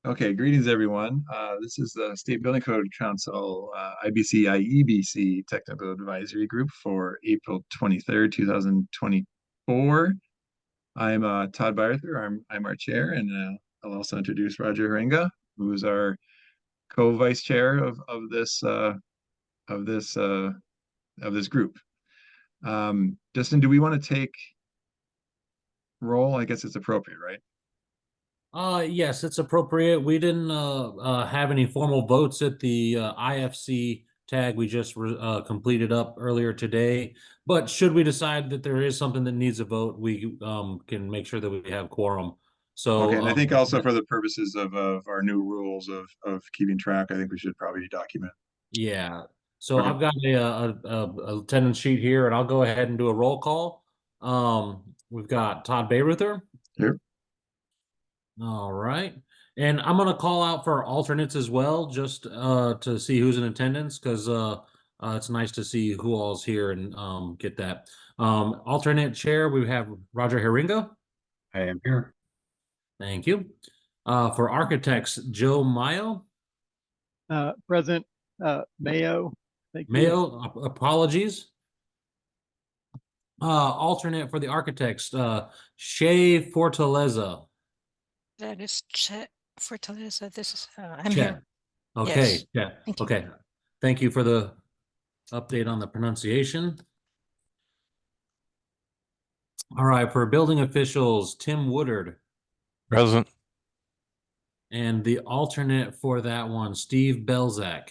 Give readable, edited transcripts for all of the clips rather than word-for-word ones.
Okay, greetings everyone. This is the State Building Code Council IBC IEBC Technical Advisory Group for April 23rd, 2024. I'm Todd Byerther. I'm our chair, and I'll also introduce Roger Haringa, who is our co-vice chair of this group. Justin, do we want to take roll? I guess it's appropriate, right? Yes, it's appropriate. We didn't have any formal votes at the IFC tag we just completed up earlier today. But should we decide that there is something that needs a vote, we can make sure that we have quorum. So Okay, and I think also for the purposes of our new rules of keeping track, I think we should probably document. yeah. So Okay. I've got a attendance sheet here, and I'll go ahead and do a roll call. We've got Todd Bayreuther. Here. All right. And I'm going to call out for alternates as well, just to see who's in attendance, because it's nice to see who all's here and get that. Alternate chair, we have Roger Haringa. I am here. Thank you. For architects, Joe Mayo. Present. Mayo. Thank you. Mayo, apologies. Alternate for the architects, Shay Fortaleza. That is Fortaleza. This is I'm Chet. here. Okay, Yes. yeah. Thank you. Okay. Thank you for the update on the pronunciation. All right, for building officials, Tim Woodard. Present. And the alternate for that one, Steve Belzak.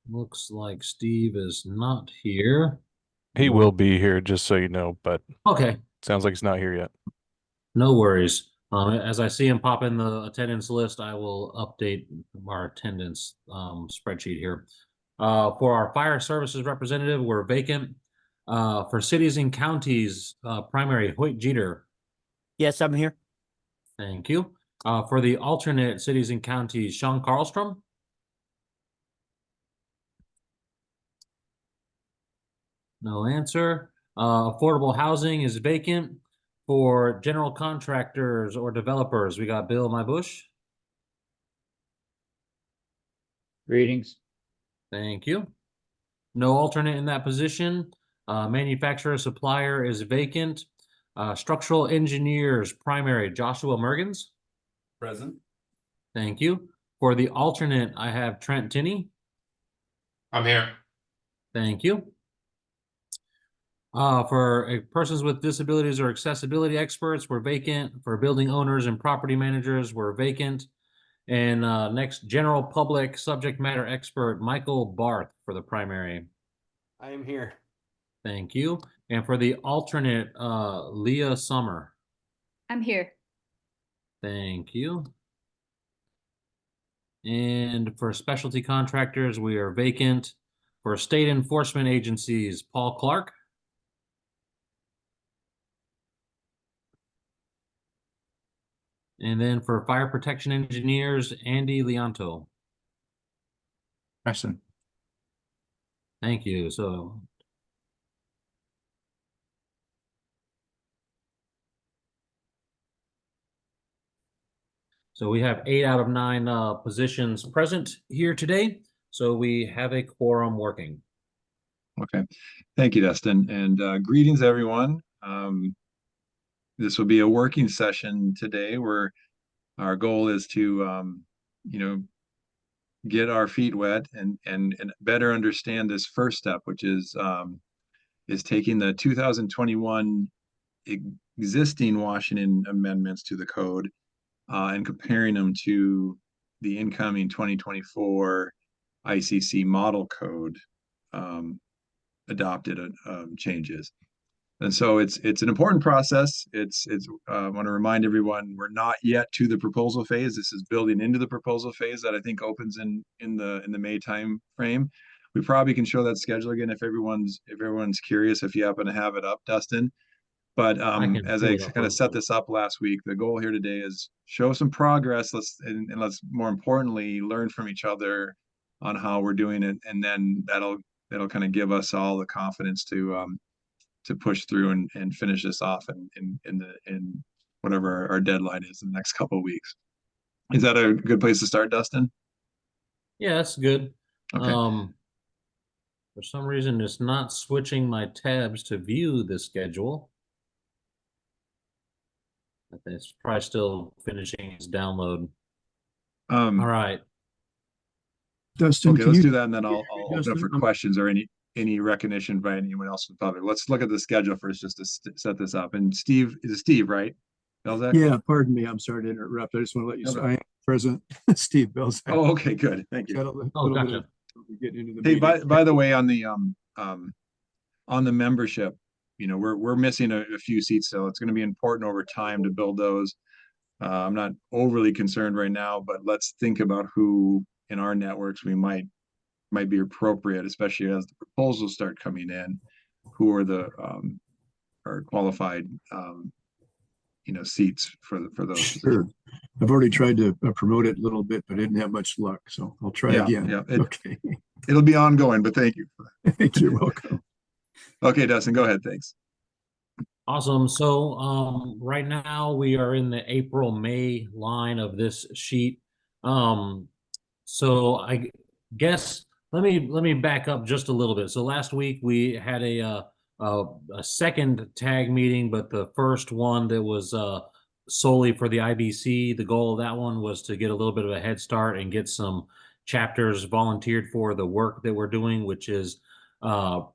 Looks like Steve is not here. He will be here, just so you know, but Okay, sounds like he's not here yet. no worries. As I see him pop in the attendance list, I will update our attendance spreadsheet here. For our fire services representative, we're vacant. For cities and counties, primary, Hoyt Jeter. Yes, I'm here. Thank you. For the alternate cities and counties, Sean Karlstrom. No answer. Affordable housing is vacant. For general contractors or developers, we got Bill Mybush. Greetings. Thank you. No alternate in that position. Manufacturer supplier is vacant. Structural engineers primary, Joshua Mergens. Present. Thank you. For the alternate, I have Trent Tinney. I'm here. Thank you. For persons with disabilities or accessibility experts, we're vacant. For building owners and property managers, we're vacant. And next, general public subject matter expert, Michael Barth for the primary. I am here. Thank you. And for the alternate, Leah Summer. I'm here. Thank you. And for specialty contractors, we are vacant. For state enforcement agencies, Paul Clark. And then for fire protection engineers, Andy Leonto. Present. Thank you. So we have 8 out of 9 positions present here today. So we have a quorum working. Okay. Thank you, Dustin. And greetings, everyone. This will be a working session today where our goal is to, get our feet wet and better understand this first step, which is taking the 2021 existing Washington amendments to the code and comparing them to the incoming 2024 ICC model code adopted changes. And so it's an important process. I want to remind everyone we're not yet to the proposal phase. This is building into the proposal phase that I think opens in the May time frame. We probably can show that schedule again if everyone's curious, if you happen to have it up, Dustin. But as I kind of set this up last week, the goal here today is show some progress. Let's more importantly learn from each other on how we're doing it, and then that'll kind of give us all the confidence to push through and finish this off in whatever our deadline is in the next couple of weeks. Is that a good place to start, Dustin? Yeah, that's good. Okay. For some reason, it's not switching my tabs to view the schedule. I think it's probably still finishing its download. All right. Dustin, Okay, can let's you, do that, and then I'll open up Dustin, for questions or any recognition by anyone else in the public. Let's look at the schedule first, just to set this up. And Steve, is it Steve, right? Belzak? yeah, pardon me. I'm sorry to interrupt. I just want to let you know I am President Steve Belzak. Oh, okay, good. Thank you. Oh, gotcha. Getting into the Hey, meeting. by the way, on the membership, we're missing a few seats, so it's going to be important over time to build those. I'm not overly concerned right now, but let's think about who in our networks we might be appropriate, especially as the proposals start coming in, who are the are qualified seats for those. Sure. I've already tried to promote it a little bit, but I didn't have much luck, so I'll try again. Yeah, okay. It'll be ongoing, but thank you. You're welcome. Okay, Dustin, go ahead. Thanks. Awesome. So right now we are in the April-May line of this sheet. So I guess let me back up just a little bit. So last week we had a second tag meeting, but the first one that was solely for the IBC. The goal of that one was to get a little bit of a head start and get some chapters volunteered for the work that we're doing, which is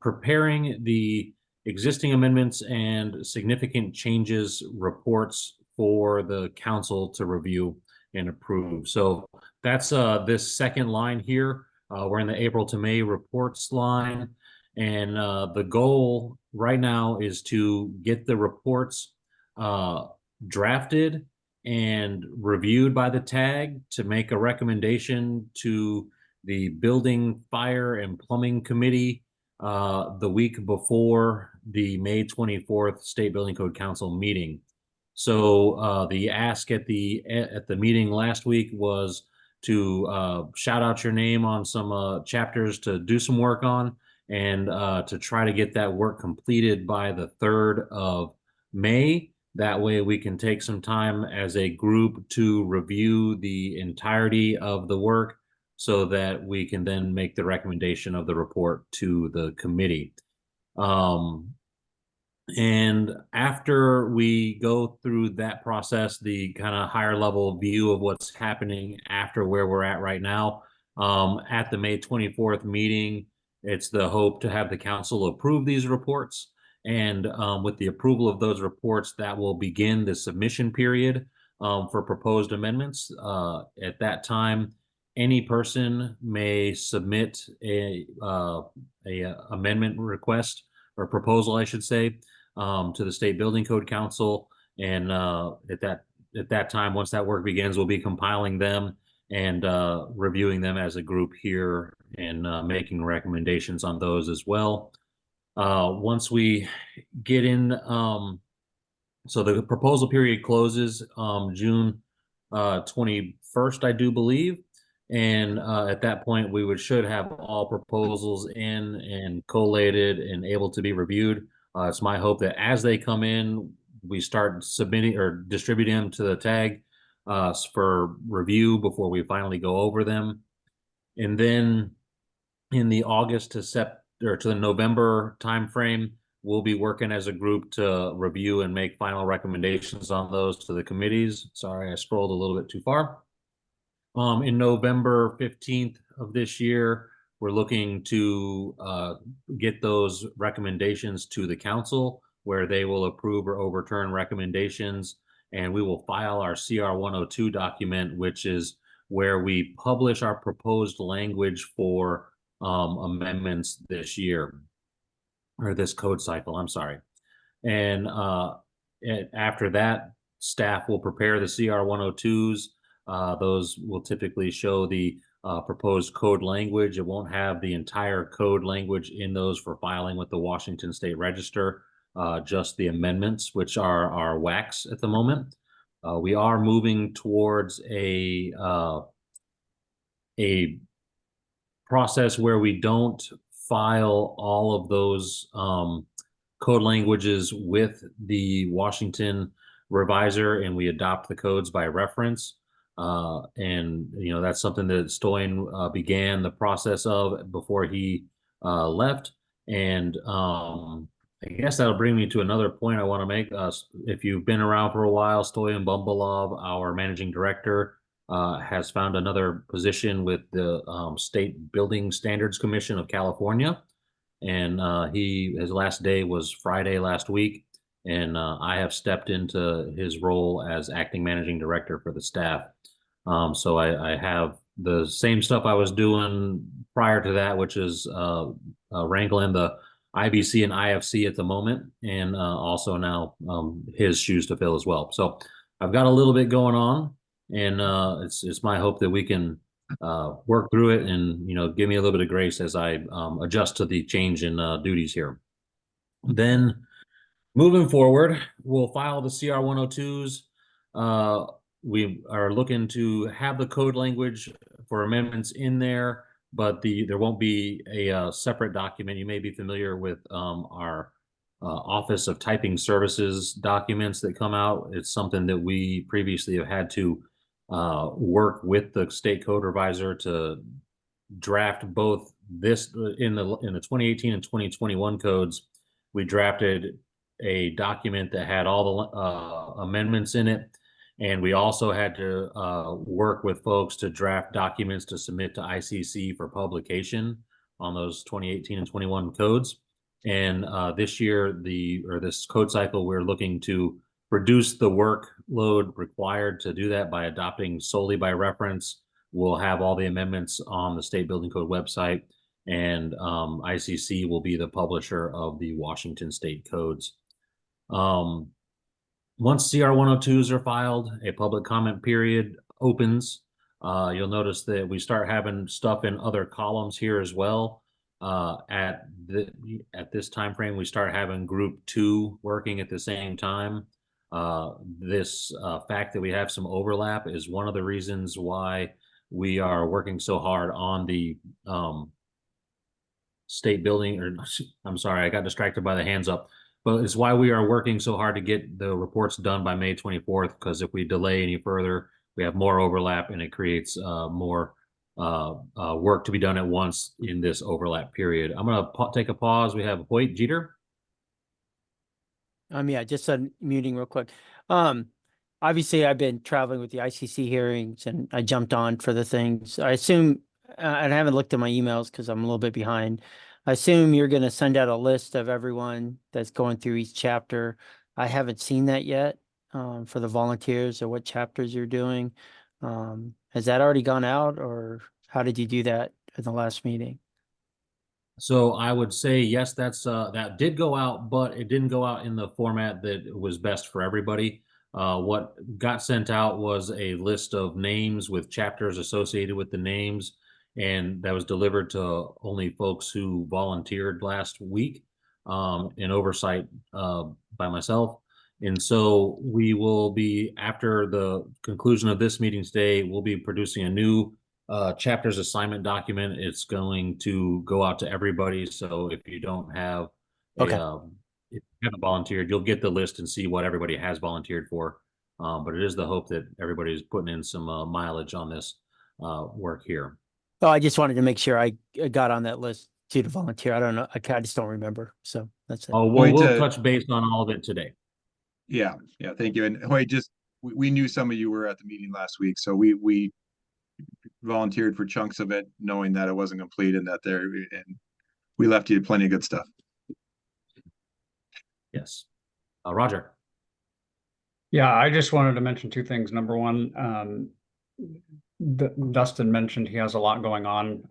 preparing the existing amendments and significant changes reports for the council to review and approve. So that's this second line here. We're in the April to May reports line. And the goal right now is to get the reports drafted and reviewed by the tag to make a recommendation to the Building, Fire, and Plumbing Committee the week before the May 24th State Building Code Council meeting. So the ask at the meeting last week was to shout out your name on some chapters to do some work on, and to try to get that work completed by the 3rd of May. That way we can take some time as a group to review the entirety of the work so that we can then make the recommendation of the report to the committee. And after we go through that process, the kind of higher level view of what's happening after where we're at right now, at the May 24th meeting, it's the hope to have the council approve these reports. And with the approval of those reports, that will begin the submission period for proposed amendments. At that time, any person may submit a amendment request or proposal, I should say, to the State Building Code Council. And at that time, once that work begins, we'll be compiling them and reviewing them as a group here and making recommendations on those as well. Once we get in, so the proposal period closes June 21st, I do believe. And at that point, we should have all proposals in and collated and able to be reviewed. It's my hope that as they come in, we start submitting or distributing them to the tag for review before we finally go over them. And then in the August to the November timeframe, we'll be working as a group to review and make final recommendations on those to the committees. Sorry, I scrolled a little bit too far. In November 15th of this year, we're looking to get those recommendations to the council where they will approve or overturn recommendations. And we will file our CR 102 document, which is where we publish our proposed language for amendments this year, or this code cycle, I'm sorry. And after that, staff will prepare the CR 102s. Those will typically show the proposed code language. It won't have the entire code language in those for filing with the Washington State Register, just the amendments, which are our WACs at the moment. We are moving towards a process where we don't file all of those code languages with the Washington revisor, and we adopt the codes by reference. And that's something that Stoyan began the process of before he left. And I guess that'll bring me to another point I want to make. If you've been around for a while, Stoyan Bumbalov, our managing director, has found another position with the State Building Standards Commission of California. And his last day was Friday last week. And I have stepped into his role as acting managing director for the staff. So I have the same stuff I was doing prior to that, which is wrangling the IBC and IFC at the moment, and also now his shoes to fill as well. So I've got a little bit going on, and it's my hope that we can work through it and give me a little bit of grace as I adjust to the change in duties here. Then moving forward, we'll file the CR 102s. We are looking to have the code language for amendments in there, but there won't be a separate document. You may be familiar with our Office of Typing Services documents that come out. It's something that we previously have had to work with the state code revisor to draft both this in the 2018 and 2021 codes. We drafted a document that had all the amendments in it. And we also had to work with folks to draft documents to submit to ICC for publication on those 2018 and 21 codes. And this year, this code cycle, we're looking to reduce the workload required to do that by adopting solely by reference. We'll have all the amendments on the State Building Code website, and ICC will be the publisher of the Washington State codes. Once CR 102s are filed, a public comment period opens. You'll notice that we start having stuff in other columns here as well. At this time frame, we start having group 2 working at the same time. This fact that we have some overlap is one of the reasons why we are working so hard on the state building, or I'm sorry, I got distracted by the hands up. But it's why we are working so hard to get the reports done by May 24th, because if we delay any further, we have more overlap and it creates more work to be done at once in this overlap period. I'm going to take a pause. We have Hoyt Jeter. Yeah, just muting real quick. Obviously, I've been traveling with the ICC hearings, and I jumped on for the things. I assume, and I haven't looked at my emails because I'm a little bit behind. I assume you're going to send out a list of everyone that's going through each chapter. I haven't seen that yet for the volunteers or what chapters you're doing. Has that already gone out, or how did you do that in the last meeting? So I would say, yes, that did go out, but it didn't go out in the format that was best for everybody. What got sent out was a list of names with chapters associated with the names, and that was delivered to only folks who volunteered last week in oversight by myself. And so we will be, after the conclusion of this meeting today, we'll be producing a new chapters assignment document. It's going to go out to everybody. So if you don't have if you haven't volunteered, you'll get the list and see what everybody has volunteered for. But it is the hope that everybody's putting in some mileage on this work here. Oh, I just wanted to make sure I got on that list to volunteer. I don't know. I just don't remember. So that's it. Oh, we'll touch base on all of it today. Yeah. Thank you. And Hoyt, we knew some of you were at the meeting last week, so we volunteered for chunks of it, knowing that it wasn't complete and we left you plenty of good stuff. Yes. Roger. Yeah, I just wanted to mention 2 things. Number one, Dustin mentioned he has a lot going on,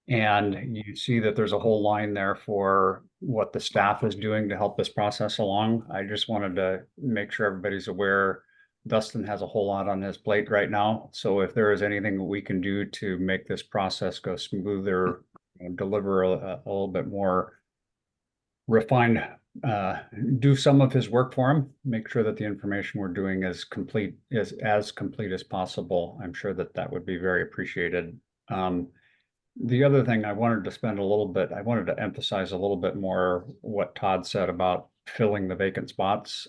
and you see that there's a whole line there for what the staff is doing to help this process along. I just wanted to make sure everybody's aware Dustin has a whole lot on his plate right now. So if there is anything that we can do to make this process go smoother, deliver a little bit more refined, do some of his work for him, make sure that the information we're doing is as complete as possible. I'm sure that would be very appreciated. The other thing I wanted to I wanted to emphasize a little bit more what Todd said about filling the vacant spots.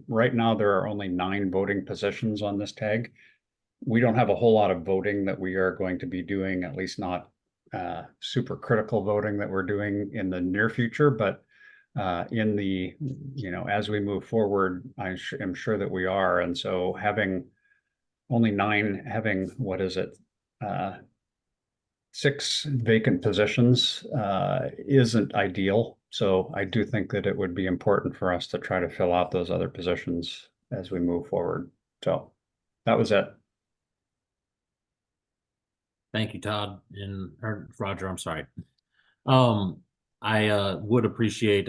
Right now, there are only 9 voting positions on this tag. We don't have a whole lot of voting that we are going to be doing, at least not super critical voting that we're doing in the near future, but in the, as we move forward, am sure that we are. And so having only 9, what is it? 6 vacant positions isn't ideal. So I do think that it would be important for us to try to fill out those other positions as we move forward. So that was it. Thank you, Todd or Roger. I'm sorry. I would appreciate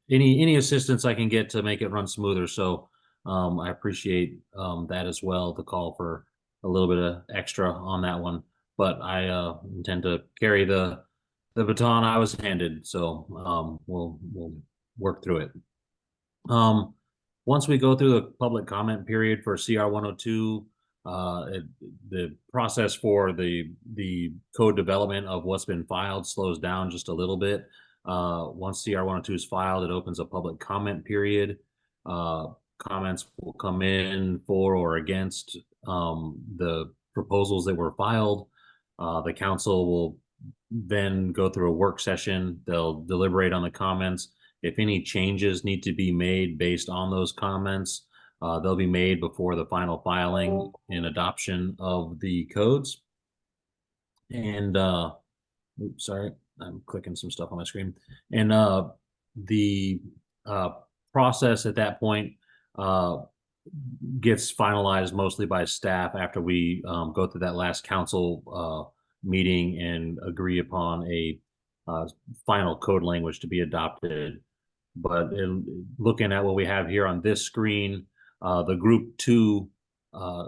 any assistance I can get to make it run smoother. So I appreciate that as well. The call for a little bit of extra on that one, but I intend to carry the baton I was handed. So we'll work through it. Once we go through the public comment period for CR 102. The process for the code development of what's been filed slows down just a little bit. Once CR 102 is filed, it opens a public comment period. Comments will come in for or against the proposals that were filed. The council will then go through a work session. They'll deliberate on the comments. If any changes need to be made based on those comments, they'll be made before the final filing and adoption of the codes. And oops, sorry, I'm clicking some stuff on my screen. And the process at that point gets finalized mostly by staff after we go through that last council meeting and agree upon a final code language to be adopted. But looking at what we have here on this screen, the group 2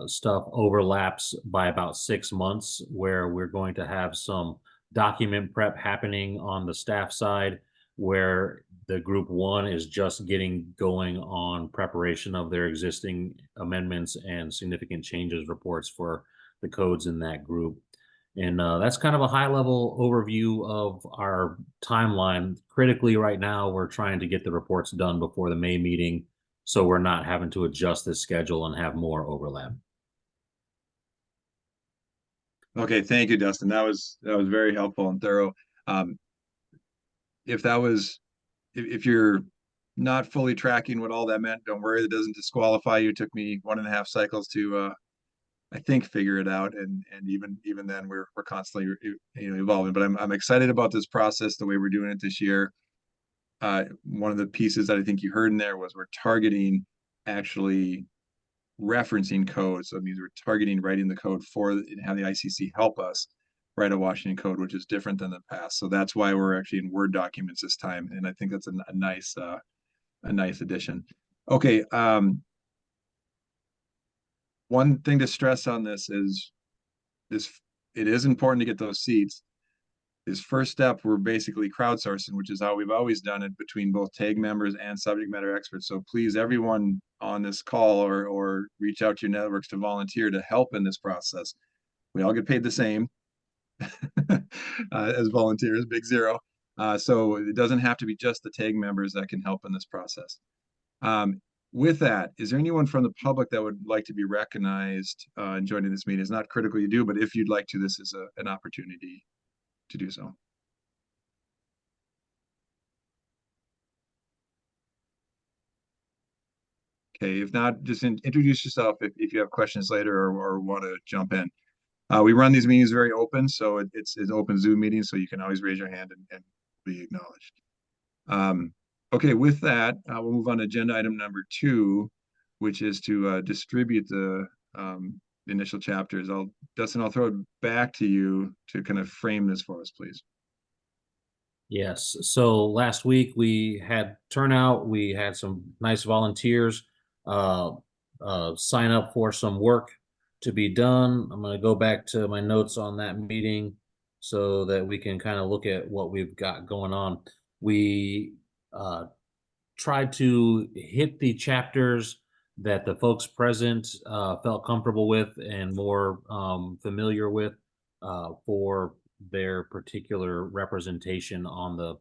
stuff overlaps by about 6 months, where we're going to have some document prep happening on the staff side, where the group 1 is just getting going on preparation of their existing amendments and significant changes reports for the codes in that group. And that's kind of a high level overview of our timeline. Critically right now, we're trying to get the reports done before the May meeting, so we're not having to adjust this schedule and have more overlap. Okay, thank you, Dustin. That was very helpful and thorough. If you're not fully tracking what all that meant, don't worry, that doesn't disqualify you. It took me 1.5 cycles to I think figure it out, and even then we're constantly evolving. But I'm excited about this process, the way we're doing it this year. One of the pieces that I think you heard in there was we're targeting actually referencing code. So it means we're targeting writing the code and have the ICC help us write a Washington code, which is different than the past. So that's why we're actually in Word documents this time, and I think that's a nice addition. Okay. One thing to stress on this is it is important to get those seats. This first step, we're basically crowdsourcing, which is how we've always done it between both TAG members and subject matter experts. So please, everyone on this call or reach out to your networks to volunteer to help in this process. We all get paid the same as volunteers, big zero. So it doesn't have to be just the TAG members that can help in this process. With that, is there anyone from the public that would like to be recognized in joining this meeting? It's not critical you do, but if you'd like to, this is an opportunity to do so. Okay, if not, just introduce yourself if you have questions later or want to jump in. We run these meetings very open, so it's an open Zoom meeting, so you can always raise your hand and be acknowledged. Okay, with that, we'll move on to agenda item number 2, which is to distribute the initial chapters. Dustin, I'll throw it back to you to kind of frame this for us, please. Yes. So last week we had turnout. We had some nice volunteers sign up for some work to be done. I'm going to go back to my notes on that meeting so that we can kind of look at what we've got going on. We tried to hit the chapters that the folks present felt comfortable with and more familiar with for their particular representation on the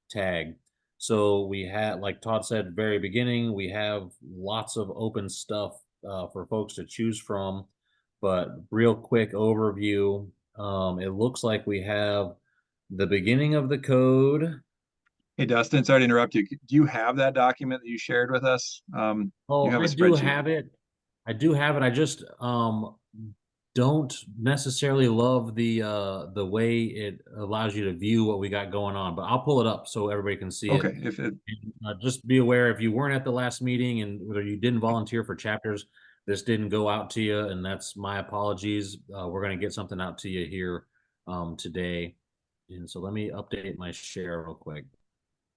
tag. So we had, like Todd said, very beginning, we have lots of open stuff for folks to choose from. But real quick overview, it looks like we have the beginning of the code. Hey, Dustin, sorry to interrupt you. Do you have that document that you shared with us? You Oh, have a I do spreadsheet. have it. I do have it. I just don't necessarily love the way it allows you to view what we got going on, but I'll pull it up so everybody can see it. Okay, if it, Just be aware, if you weren't at the last meeting and whether you didn't volunteer for chapters, this didn't go out to you, and that's my apologies. We're going to get something out to you here today. And so let me update my share real quick.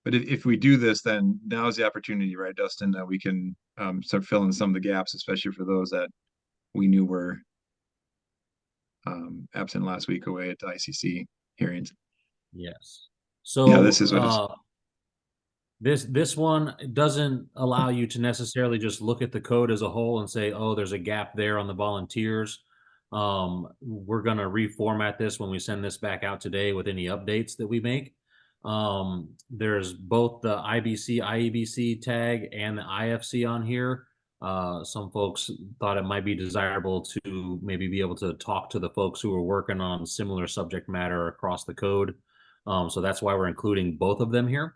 but if we do this, then now's the opportunity, right, Dustin, that we can start filling some of the gaps, especially for those that we knew were absent last week away at the ICC hearings. Yes. So Yeah, this is what it's. this one doesn't allow you to necessarily just look at the code as a whole and say, oh, there's a gap there on the volunteers. We're going to reformat this when we send this back out today with any updates that we make. There's both the IBC, IEBC tag and the IFC on here. Some folks thought it might be desirable to maybe be able to talk to the folks who are working on similar subject matter across the code. So that's why we're including both of them here.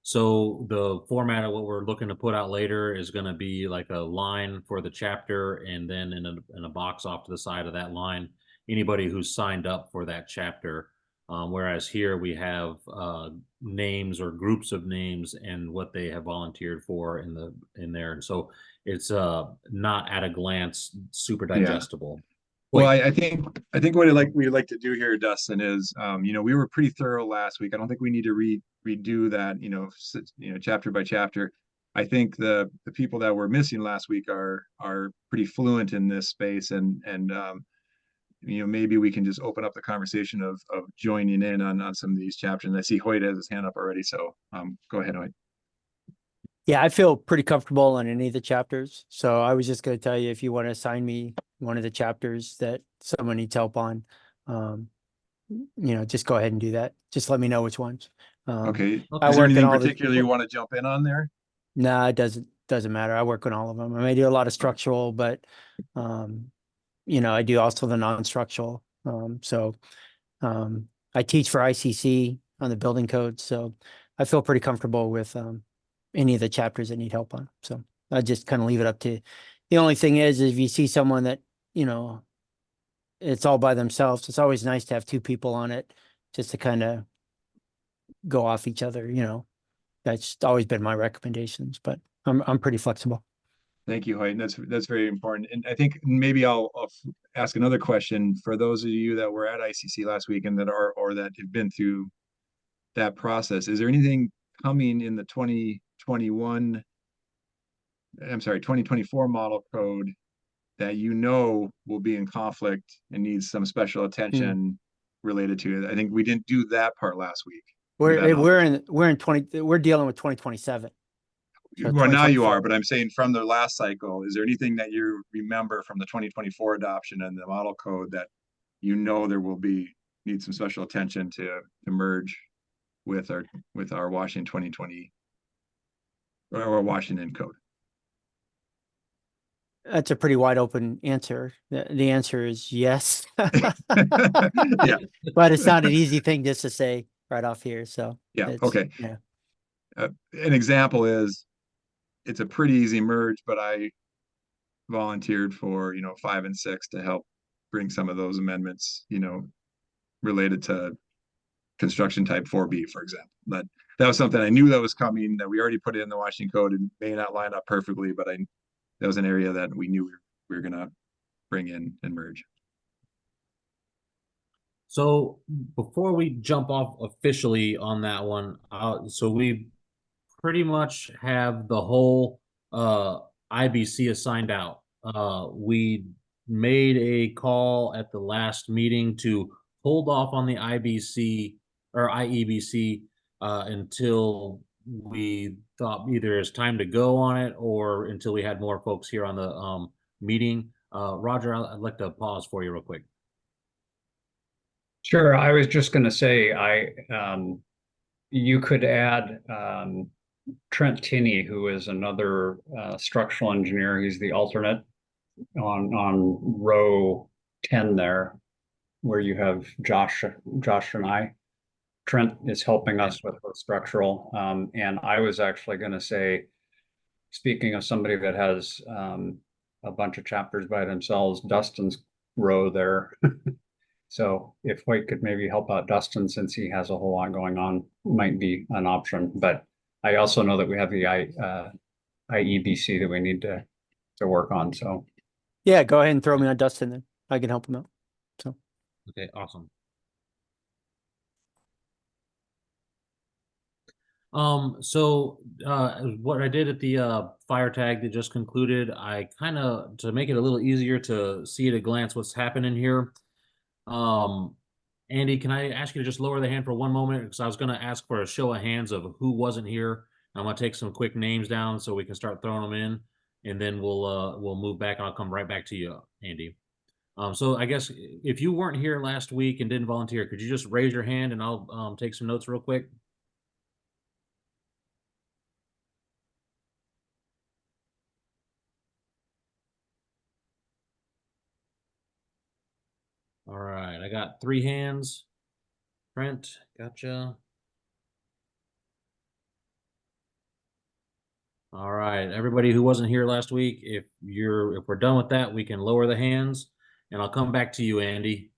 So the format of what we're looking to put out later is going to be like a line for the chapter, and then in a box off to the side of that line, anybody who's signed up for that chapter. Whereas here we have names or groups of names and what they have volunteered for in there, and so it's not at a glance super digestible. Well, I think what we'd like to do here, Dustin, is we were pretty thorough last week. I don't think we need to redo that, chapter by chapter. I think the people that were missing last week are pretty fluent in this space, and maybe we can just open up the conversation of joining in on some of these chapters. And I see Hoyt has his hand up already, so go ahead, Hoyt. Yeah, I feel pretty comfortable on any of the chapters. So I was just going to tell you, if you want to assign me one of the chapters that someone needs help on, just go ahead and do that. Just let me know which ones. Okay. I Is there work in anything all the- particular you want to jump in on there? No, it doesn't matter. I work on all of them. I may do a lot of structural, but I do also the non-structural. I teach for ICC on the building code, so I feel pretty comfortable with any of the chapters that need help on. So I just kind of leave it up to. The only thing is if you see someone that it's all by themselves, it's always nice to have two people on it just to kind of go off each other. That's always been my recommendations, but I'm pretty flexible. Thank you, Hoyt. That's very important. And I think maybe I'll ask another question for those of you that were at ICC last week and that are or that have been through that process. Is there anything coming in the 2024 model code that will be in conflict and needs some special attention related to it? I think we didn't do that part last week. We're dealing with 2027. So Well, now you 2024. are, but I'm saying from the last cycle, is there anything that you remember from the 2024 adoption and the model code that there will need some special attention to merge with our Washington 2020 or Washington code? That's a pretty wide open answer. The answer is yes. Yeah. But it's not an easy thing just to say right off here. So Yeah. Okay. Yeah. An example is it's a pretty easy merge, but I volunteered for 5 and 6 to help bring some of those amendments related to construction type 4B, for example. That was something I knew that was coming, that we already put in the Washington code, and may not line up perfectly, but that was an area that we knew we were going to bring in and merge. So before we jump off officially on that one, so we pretty much have the whole IBC assigned out. We made a call at the last meeting to hold off on the IBC or IEBC until we thought either it's time to go on it or until we had more folks here on the meeting. Roger, I'd like to pause for you real quick. Sure, I was just gonna say, you could add, Trent Tinney, who is another, structural engineer. He's the alternate on row 10 there, where you have Josh and I. Trent is helping us with the structural, and I was actually gonna say, speaking of somebody that has, a bunch of chapters by themselves, Dustin's row there. So if Hoyt could maybe help out Dustin, since he has a whole lot going on, might be an option. But I also know that we have the IEBC that we need to work on. So Yeah, go ahead and throw me on Dustin then. I can help him out. So Okay, awesome. So what I did at the fire tag that just concluded, I kind of, to make it a little easier to see at a glance what's happening here. Andy, can I ask you to just lower the hand for one moment? Because I was going to ask for a show of hands of who wasn't here. I'm going to take some quick names down so we can start throwing them in, and then we'll move back and I'll come right back to you, Andy. So I guess if you weren't here last week and didn't volunteer, could you just raise your hand and I'll take some notes real quick? All right, I got 3 hands. Trent, gotcha. All right, everybody who wasn't here last week, if we're done with that, we can lower the hands, and I'll come back to you, Andy.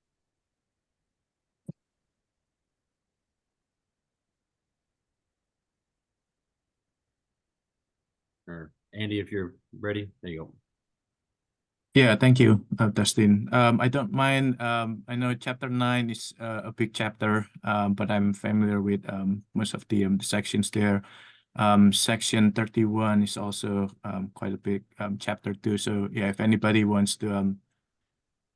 Or Andy, if you're ready, there you go. Yeah, thank you, Dustin. I don't mind. I know chapter 9 is a big chapter, but I'm familiar with most of the sections there. Section 31 is also quite a big chapter too. So yeah, if anybody wants to,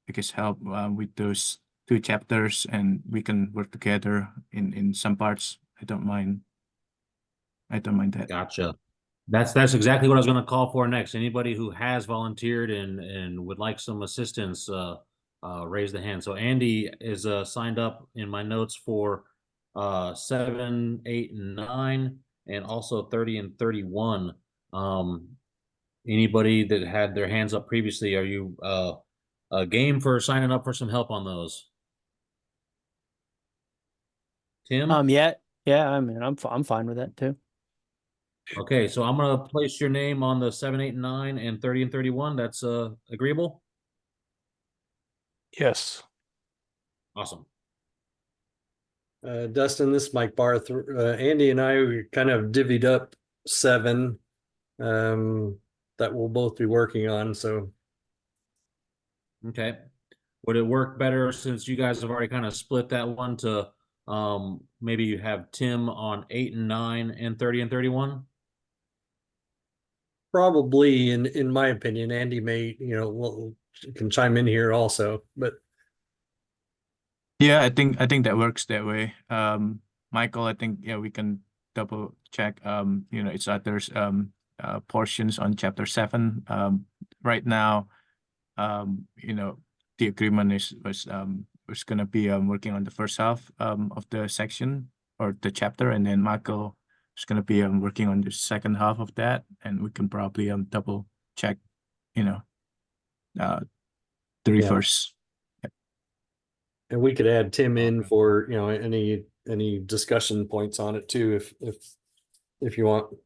I guess, help with those 2 chapters, and we can work together in some parts, I don't mind. I don't mind that. Gotcha. That's exactly what I was going to call for next. Anybody who has volunteered and would like some assistance, raise the hand. So Andy is signed up in my notes for 7, 8, and 9, and also 30 and 31. Anybody that had their hands up previously, are you game for signing up for some help on those? Tim? yeah, I mean I'm fine with that too. Okay, so I'm gonna place your name on the 7, 8, and 9, and 30 and 31. That's agreeable? Yes. Awesome. Dustin, this is Mike Barth. Andy and I, we kind of divvied up 7 that we'll both be working on. So Okay. Would it work better since you guys have already kind of split that one to maybe you have Tim on 8 and 9 and 30 and 31? probably, in my opinion, Andy may, can chime in here also, but Yeah, I think that works that way. Michael, I think we can double check each other's portions on chapter 7. Right now, the agreement was gonna be working on the first half of the section or the chapter, and then Michael is gonna be working on the second half of that, and we can probably double check, the reverse. and we could add Tim in for, any discussion points on it too, if you want.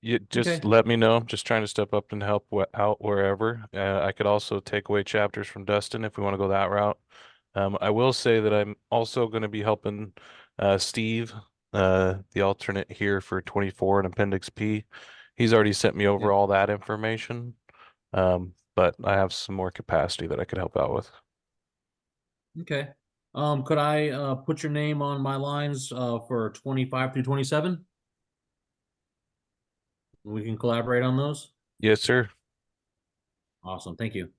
You just Okay. let me know. I'm just trying to step up and help out wherever. I could also take away chapters from Dustin if we want to go that route. I will say that I'm also going to be helping Steve, the alternate here for 24 and Appendix P. He's already sent me over all that information, but I have some more capacity that I could help out with. Okay. Could I put your name on my lines for 25 through 27? We can collaborate on those. Yes, sir. Awesome. Thank you.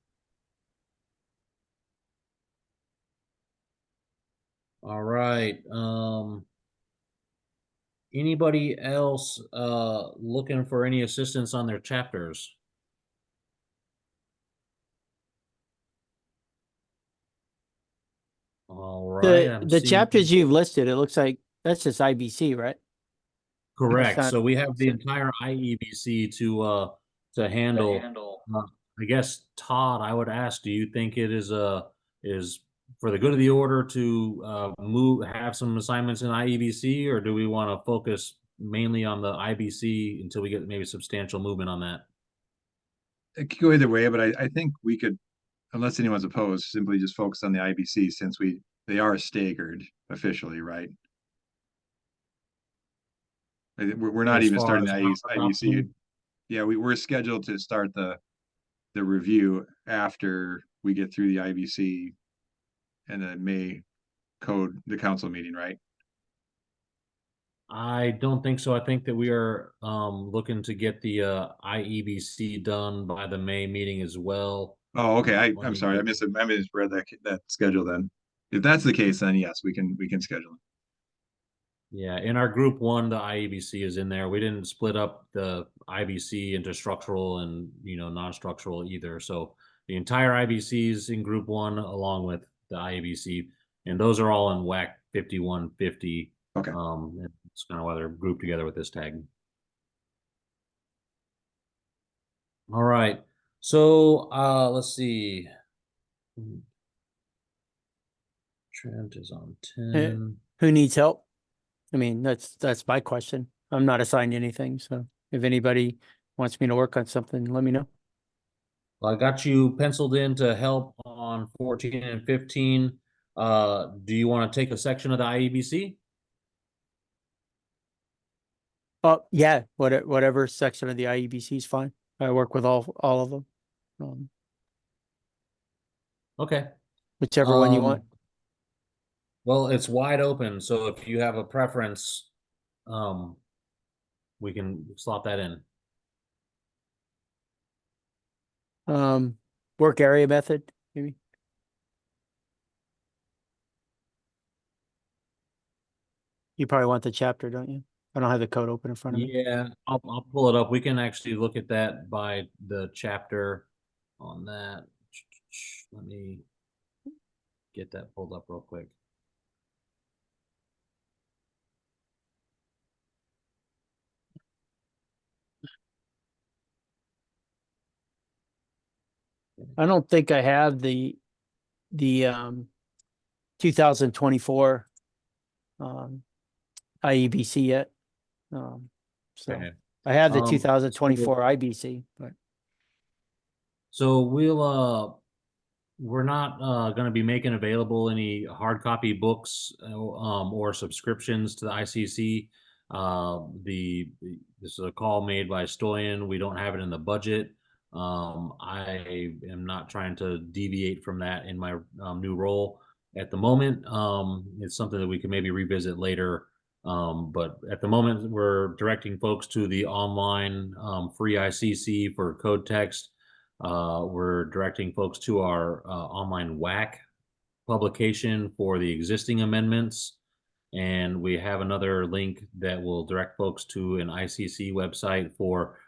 All right. Anybody else looking for any assistance on their chapters? All right. I'm The seeing- chapters you've listed, it looks like that's just IBC, right? Correct. not- So we have the entire IEBC to handle. I guess, Todd, I would ask, do you think it is for the good of the order to have some assignments in IEBC, or do we want to focus mainly on the IBC until we get maybe substantial movement on that? It could go either way, but I think we could, unless anyone's opposed, simply just focus on the IBC since they are staggered officially, right? We're not As even far starting the as IBC. adoption? Yeah, we're scheduled to start the review after we get through the IBC and the May the council meeting, right? I don't think so. I think that we are looking to get the IEBC done by the May meeting as well. Oh, okay. Let I'm me sorry. I misread that schedule then. If that's the case, then yes, we can schedule it. Yeah, in our group one, the IEBC is in there. We didn't split up the IBC into structural and non-structural either. So the entire IBC is in group one along with the IEBC, and those are all in WAC 5150. Okay. It's kind of why they're grouped together with this tag. All right. So let's see. Trent is on 10. Who needs help? I mean, that's my question. I'm not assigned anything, so if anybody wants me to work on something, let me know. Well, I got you penciled in to help on 14 and 15. Do you want to take a section of the IEBC? Yeah, whatever section of the IEBC is fine. I work with all of them. Okay. Whichever one you want. Well, it's wide open, so if you have a preference, we can slot that in. Work area method, maybe. You probably want the chapter, don't you? I don't have the code open in front of me. Yeah, I'll pull it up. We can actually look at that by the chapter on that. Let me get that pulled up real quick. I don't think I have the 2024 IEBC yet. So Okay. I have the Um, 2024 IBC, but So we're not going to be making available any hard copy books or subscriptions to the ICC. This is a call made by Stoyan. We don't have it in the budget. I am not trying to deviate from that in my new role at the moment. It's something that we can maybe revisit later. But at the moment, we're directing folks to the online free ICC for code text. We're directing folks to our online WAC publication for the existing amendments. And we have another link that will direct folks to an ICC website for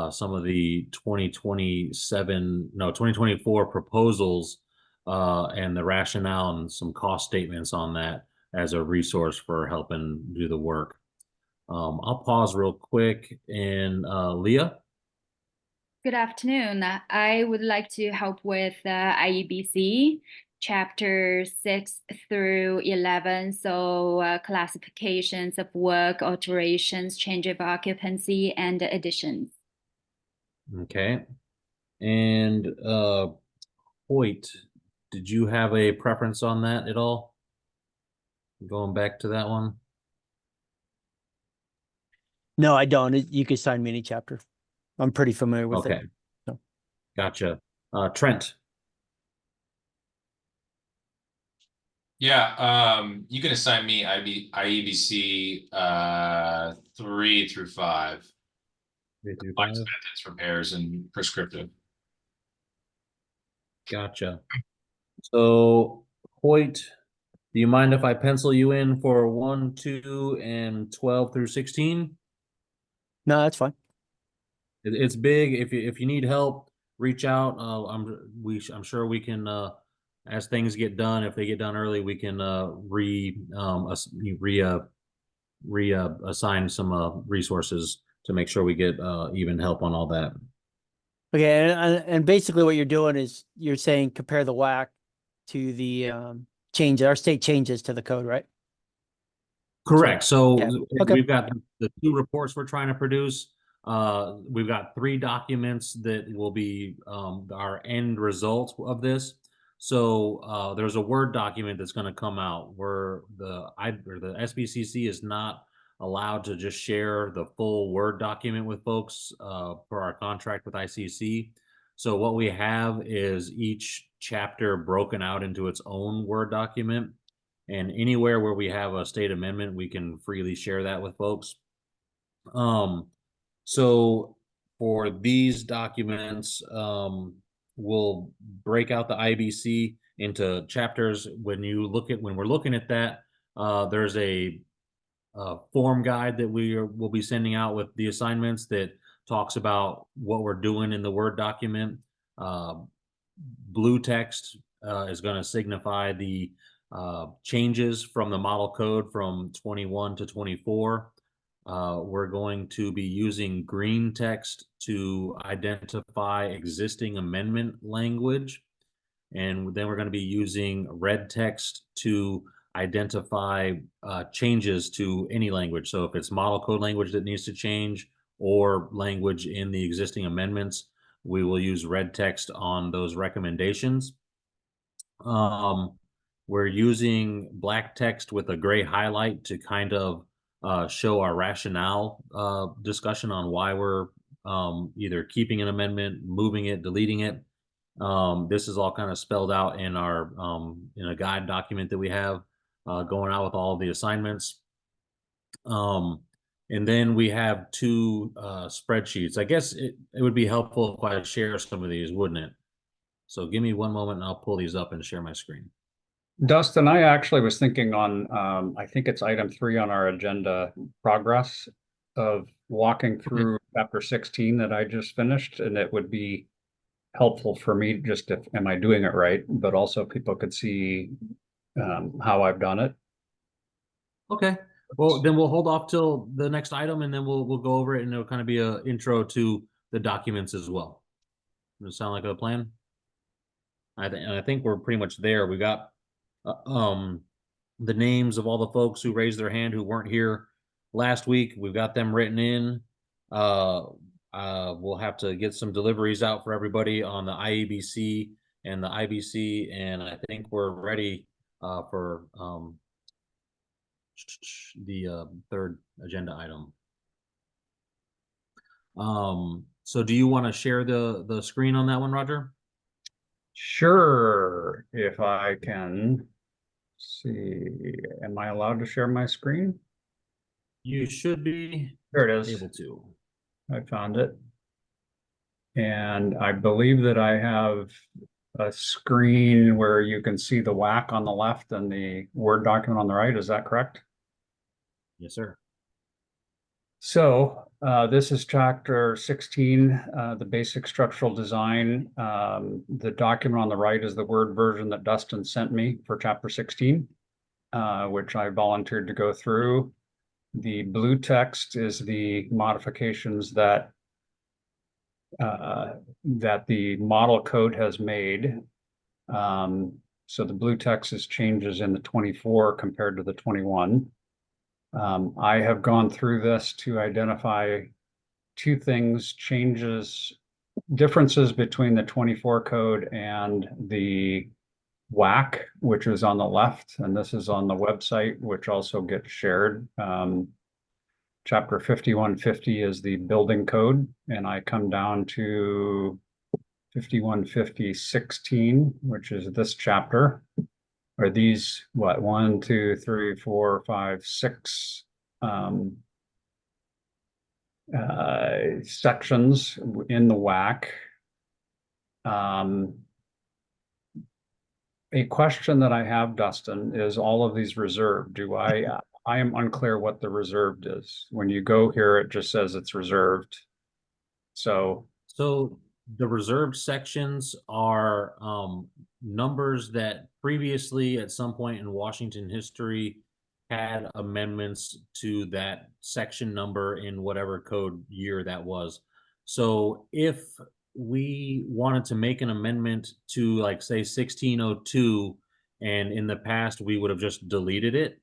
some of the 2024 proposals and the rationale and some cost statements on that as a resource for helping do the work. I'll pause real quick, and Leah? Good afternoon. I would like to help with IEBC chapter 6 through 11. So classifications of work, alterations, change of occupancy, and additions. Okay. And Hoyt, did you have a preference on that at all? Going back to that one? no, I don't. You can assign me any chapter. I'm pretty familiar with Okay. it. So. Gotcha. Trent. Yeah, you can assign me IEBC 3 through 5. 3 through 5. Methods, repairs, and prescriptive. Gotcha. So Hoyt, do you mind if I pencil you in for 1, 2, and 12 through 16? No, that's fine. It's big. If you need help, reach out. I'm sure we can as things get done, if they get done early, we can assign some resources to make sure we get even help on all that. Okay, and basically what you're doing is you're saying compare the WAC to the change, our state changes to the code, right? Correct. So yeah. Okay. we've got the 2 reports we're trying to produce. We've got 3 documents that will be our end result of this. So there's a Word document that's going to come out where the SBCC is not allowed to just share the full Word document with folks for our contract with ICC. So what we have is each chapter broken out into its own Word document. And anywhere where we have a state amendment, we can freely share that with folks. So for these documents, we'll break out the IBC into chapters. When we're looking at that, there's a form guide that we'll be sending out with the assignments that talks about what we're doing in the Word document. Blue text is going to signify the changes from the model code from 21 to 24. We're going to be using green text to identify existing amendment language. And then we're going to be using red text to identify changes to any language. So if it's model code language that needs to change or language in the existing amendments, we will use red text on those recommendations. We're using black text with a gray highlight to kind of show our rationale discussion on why we're either keeping an amendment, moving it, deleting it. This is all kind of spelled out in our in a guide document that we have going out with all the assignments. And then we have 2 spreadsheets. I guess it would be helpful if I share some of these, wouldn't it? So give me one moment and I'll pull these up and share my screen. Dustin, I actually was thinking on, I think it's item 3 on our agenda, progress of walking through chapter 16 that I just finished, and it would be helpful for me just if, am I doing it right? But also people could see how I've done it. Okay. Well, then we'll hold off till the next item and then we'll go over it, and it'll kind of be an intro to the documents as well. Does it sound like a plan? I think we're pretty much there. We got the names of all the folks who raised their hand who weren't here last week. We've got them written in. We'll have to get some deliveries out for everybody on the IEBC and the IBC, and I think we're ready for the 3rd agenda item. So do you want to share the screen on that one, Roger? Sure, if I can see. Am I allowed to share my screen? You should be. There it is. Able to. I found it. And I believe that I have a screen where you can see the WAC on the left and the Word document on the right. Is that correct? Yes, sir. So this is chapter 16, the basic structural design. The document on the right is the Word version that Dustin sent me for chapter 16, which I volunteered to go through. The blue text is the modifications that the model code has made. So the blue text is changes in the 24 compared to the 21. I have gone through this to identify 2 things, differences between the 24 code and the WAC, which is on the left, and this is on the website, which also gets shared. Chapter 5150 is the building code, and I come down to 5150-16, which is this chapter. Are these what 1, 2, 3, 4, 5, 6 sections in the WAC? A question that I have, Dustin, is all of these reserved? I am unclear what the reserved is. When you go here, it just says it's reserved. So the reserved sections are numbers that previously at some point in Washington history had amendments to that section number in whatever code year that was. So if we wanted to make an amendment to, like, say 1602, and in the past we would have just deleted it,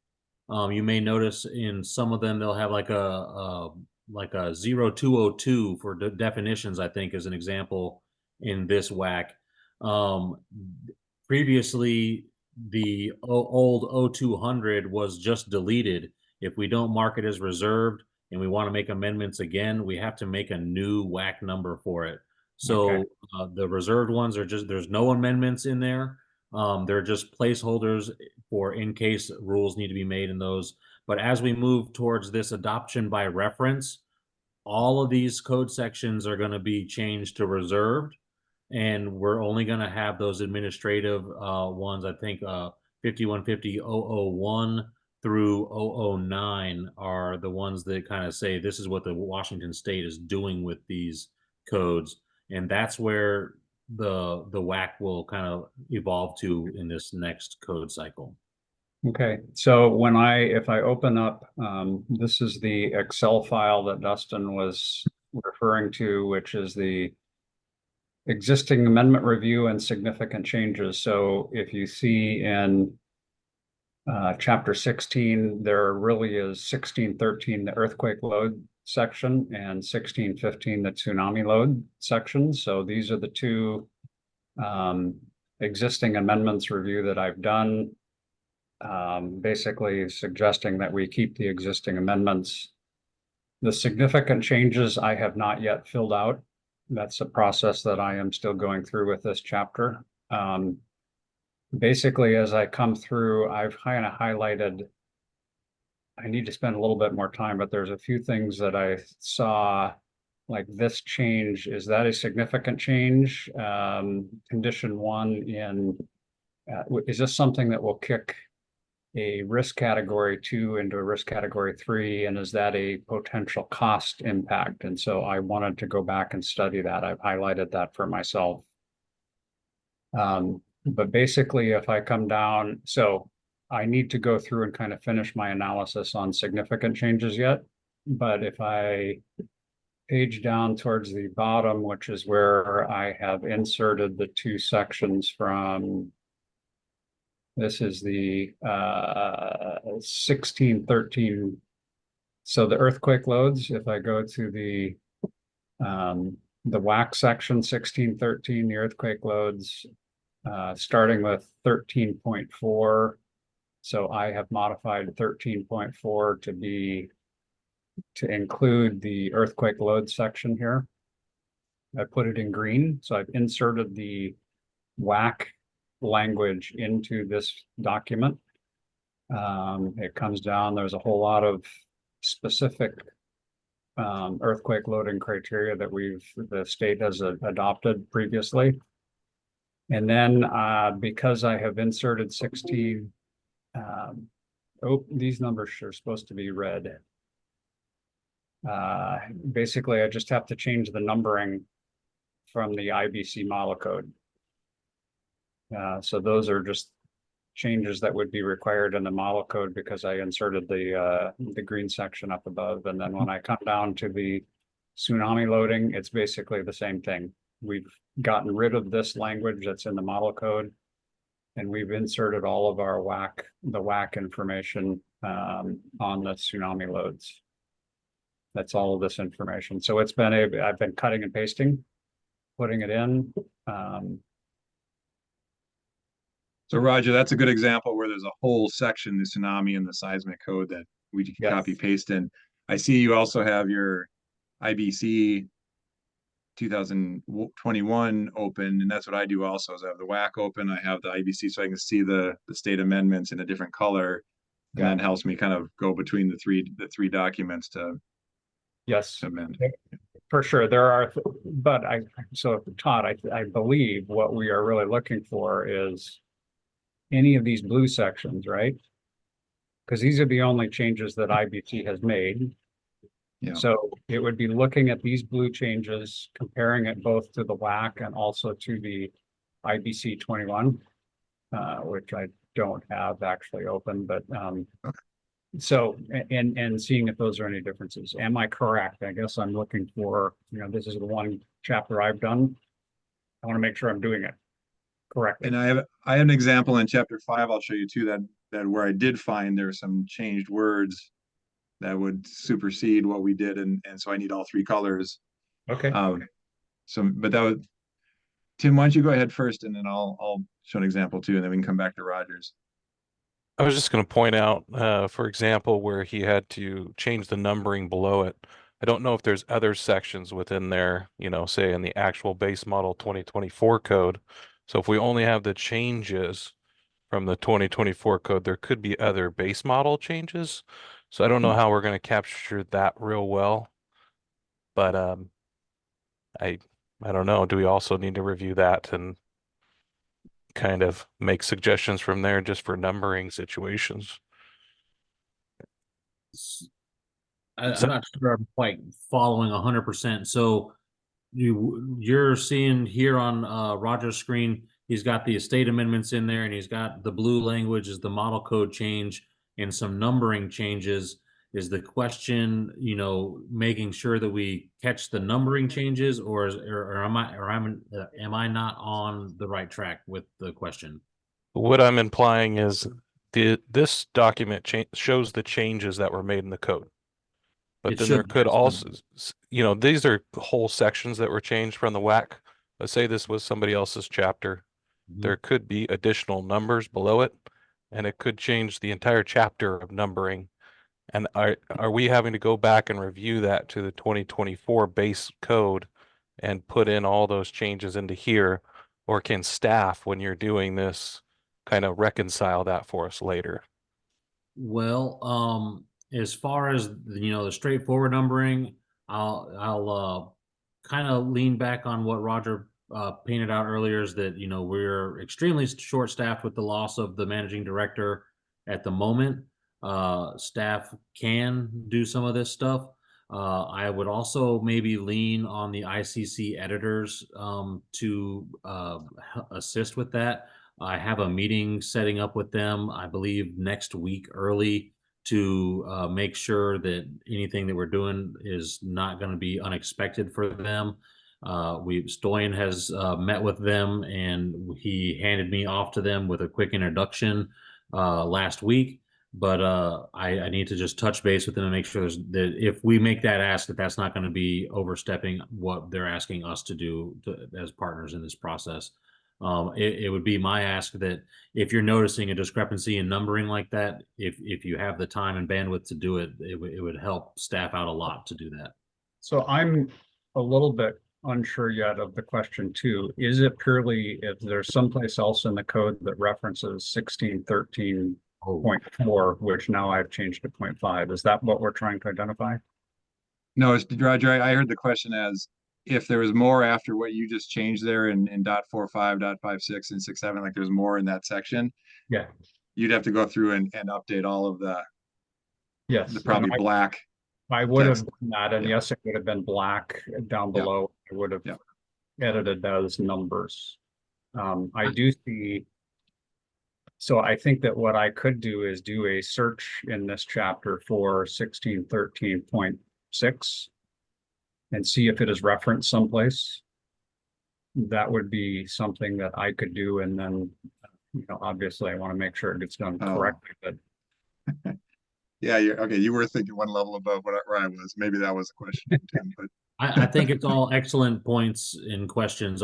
you may notice in some of them they'll have like a 0202 for definitions, I think, as an example in this WAC. Previously, the old 0200 was just deleted. If we don't mark it as reserved and we want to make amendments again, we have to make a new WAC number for it. So the reserved ones are just, there's no amendments in there. They're just placeholders for in case rules need to be made in those. But as we move towards this adoption by reference, all of these code sections are going to be changed to reserved, and we're only going to have those administrative ones. I think 5150-001 through 009 are the ones that kind of say this is what the Washington State is doing with these codes, and that's where the WAC will kind of evolve to in this next code cycle. Okay, so if I open up, this is the Excel file that Dustin was referring to, which is the existing amendment review and significant changes. So if you see in chapter 16, there really is 1613, the earthquake load section, and 1615, the tsunami load section. So these are the two existing amendments review that I've done, basically suggesting that we keep the existing amendments. The significant changes I have not yet filled out. That's a process that I am still going through with this chapter. Basically, as I come through, I've kind of highlighted, I need to spend a little bit more time, but there's a few things that I saw, like this change. Is that a significant change? Condition 1 in, is this something that will kick a risk category 2 into a risk category 3, and is that a potential cost impact? And so I wanted to go back and study that. I've highlighted that for myself. But basically, if I come down, so I need to go through and kind of finish my analysis on significant changes yet. But if I page down towards the bottom, which is where I have inserted the two sections from, this is the 1613. So the earthquake loads, if I go to the WAC section, 1613, the earthquake loads, starting with 13.4. So I have modified 13.4 to include the earthquake load section here. I put it in green. So I've inserted the WAC language into this document. It comes down, there's a whole lot of specific earthquake loading criteria that the state has adopted previously. And then because I have inserted 16, these numbers are supposed to be red. Basically, I just have to change the numbering from the IBC model code. So those are just changes that would be required in the model code because I inserted the green section up above. And then when I come down to the tsunami loading, it's basically the same thing. We've gotten rid of this language that's in the model code, and we've inserted all of our the WAC information on the tsunami loads. That's all of this information. So I've been cutting and pasting, putting it in. So Roger, that's a good example where there's a whole section, the tsunami and the seismic code, that we can copy paste in. I see you also have your IBC 2021 open, and that's what I do also, is I have the WAC open, I have the IBC, so I can see the state amendments in a different color, and that helps me kind of go between the three documents to amend. For sure, there are, but Todd, I believe what we are really looking for is any of these blue sections, right? Because these are the only changes that IBC has made. Yeah. So it would be looking at these blue changes, comparing it both to the WAC and also to the IBC 21, which I don't have actually open, but so and seeing if those are any differences. Am I correct? I guess I'm looking for, this is the one chapter I've done. I want to make sure I'm doing it correctly. And I have an example in chapter 5. I'll show you too, that where I did find there were some changed words that would supersede what we did, and so I need all 3 colors. Okay. But that would, Tim, why don't you go ahead first, and then I'll show an example too, and then we can come back to Rogers. I was just going to point out, for example, where he had to change the numbering below it. I don't know if there's other sections within there, say in the actual base model 2024 code. So if we only have the changes from the 2024 code, there could be other base model changes. So I don't know how we're going to capture that real well. But I don't know. Do we also need to review that and kind of make suggestions from there just for numbering situations? I'm not sure I'm quite following 100%. So you're seeing here on Roger's screen, he's got the estate amendments in there, and he's got the blue language is the model code change and some numbering changes. Is the question, making sure that we catch the numbering changes, or am I not on the right track with the question? What I'm implying is this document shows the changes that were made in the code. But then there could also, these are whole sections that were changed from the WAC. Let's say this was somebody else's chapter. There could be additional numbers below it, and it could change the entire chapter of numbering. And are we having to go back and review that to the 2024 base code and put in all those changes into here? Or can staff, when you're doing this, kind of reconcile that for us later? Well, as far as the straightforward numbering, I'll kind of lean back on what Roger painted out earlier, is that we're extremely short-staffed with the loss of the managing director at the moment. Staff can do some of this stuff. I would also maybe lean on the ICC editors to assist with that. I have a meeting setting up with them, I believe, next week early to make sure that anything that we're doing is not going to be unexpected for them. Stoyan has met with them, and he handed me off to them with a quick introduction last week. But I need to just touch base with them and make sure that if we make that ask, that's not going to be overstepping what they're asking us to do as partners in this process. It would be my ask that if you're noticing a discrepancy in numbering like that, if you have the time and bandwidth to do it, it would help staff out a lot to do that. So I'm a little bit unsure yet of the question too. Is it purely if there's someplace else in the code that references 1613.4, which now I've changed to 0.5? Is that what we're trying to identify? No, it's Roger. I heard the question as if there was more after what you just changed there in .45, .56, and 6.7, like there's more in that section. Yeah. You'd have to go through and update all of the probably black. I would have done that, and yes, it would have been black down below. I would have edited those numbers. I do see. So I think that what I could do is do a search in this chapter for 1613.6 and see if it is referenced someplace. That would be something that I could do, and then, obviously I want to make sure it gets done correctly. But yeah, you were thinking one level above where I was. Maybe that was a question, Tim. But I think it's all excellent points and questions.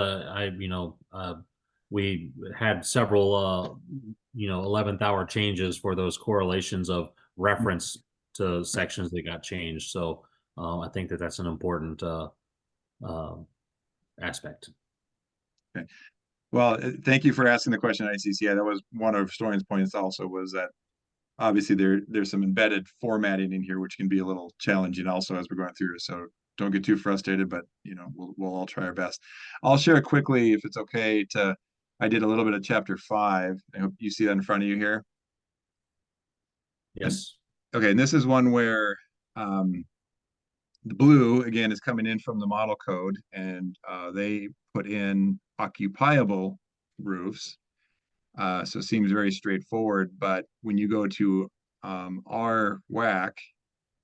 We had several 11th hour changes for those correlations of reference to sections that got changed. So I think that's an important aspect. Okay. Well, thank you for asking the question, ICC. That was one of Stoyan's points also, was that obviously there's some embedded formatting in here, which can be a little challenging also as we're going through. So don't get too frustrated, but we'll all try our best. I'll share quickly, if it's okay, I did a little bit of chapter 5. I hope you see that in front of you here. Yes. Okay, and this is one where the blue, again, is coming in from the model code, and they put in occupiable roofs. So it seems very straightforward, but when you go to our WAC,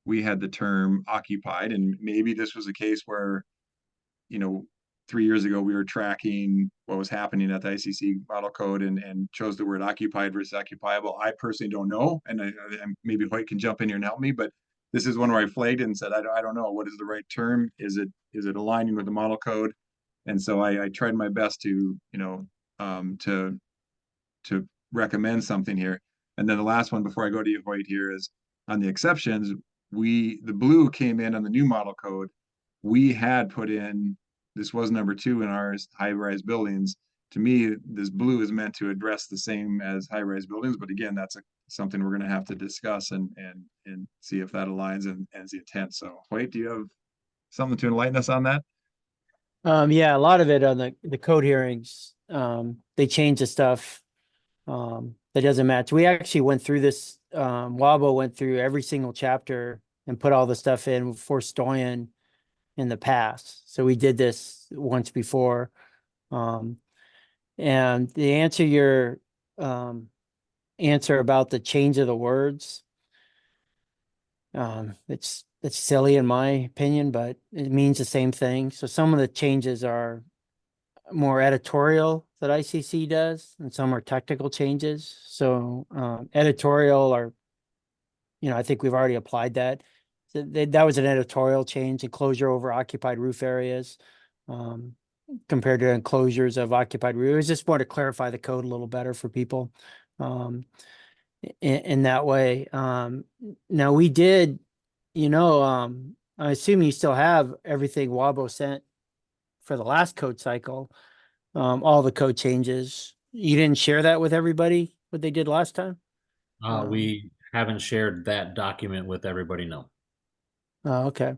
we had the term occupied, and maybe this was a case where, 3 years ago, we were tracking what was happening at the ICC model code and chose the word occupied versus occupiable. I personally don't know, and maybe Hoyt can jump in here and help me, but this is one where I flagged it and said, I don't know, what is the right term? Is it aligning with the model code? And so I tried my best to, to recommend something here. And then the last one before I go to you, Hoyt, here is on the exceptions, the blue came in on the new model code. We had put in, this was number 2 in ours, high-rise buildings. To me, this blue is meant to address the same as high-rise buildings, but again, that's something we're going to have to discuss and see if that aligns and is the intent. So, Hoyt, do you have something to enlighten us on that? Yeah, a lot of it on the code hearings, they changed the stuff that doesn't match. We actually went through this, Wabo went through every single chapter and put all the stuff in for Stoyan in the past. So we did this once before. And the your answer about the change of the words, it's silly in my opinion, but it means the same thing. So some of the changes are more editorial that ICC does, and some are technical changes. So editorial are, I think we've already applied that. So that was an editorial change, enclosure over occupied roof areas, compared to enclosures of occupied roof. It was just more to clarify the code a little better for people in that way. Now we did, I assume you still have everything Wabo sent for the last code cycle, all the code changes. You didn't share that with everybody, what they did last time? We haven't shared that document with everybody, no. Oh, okay.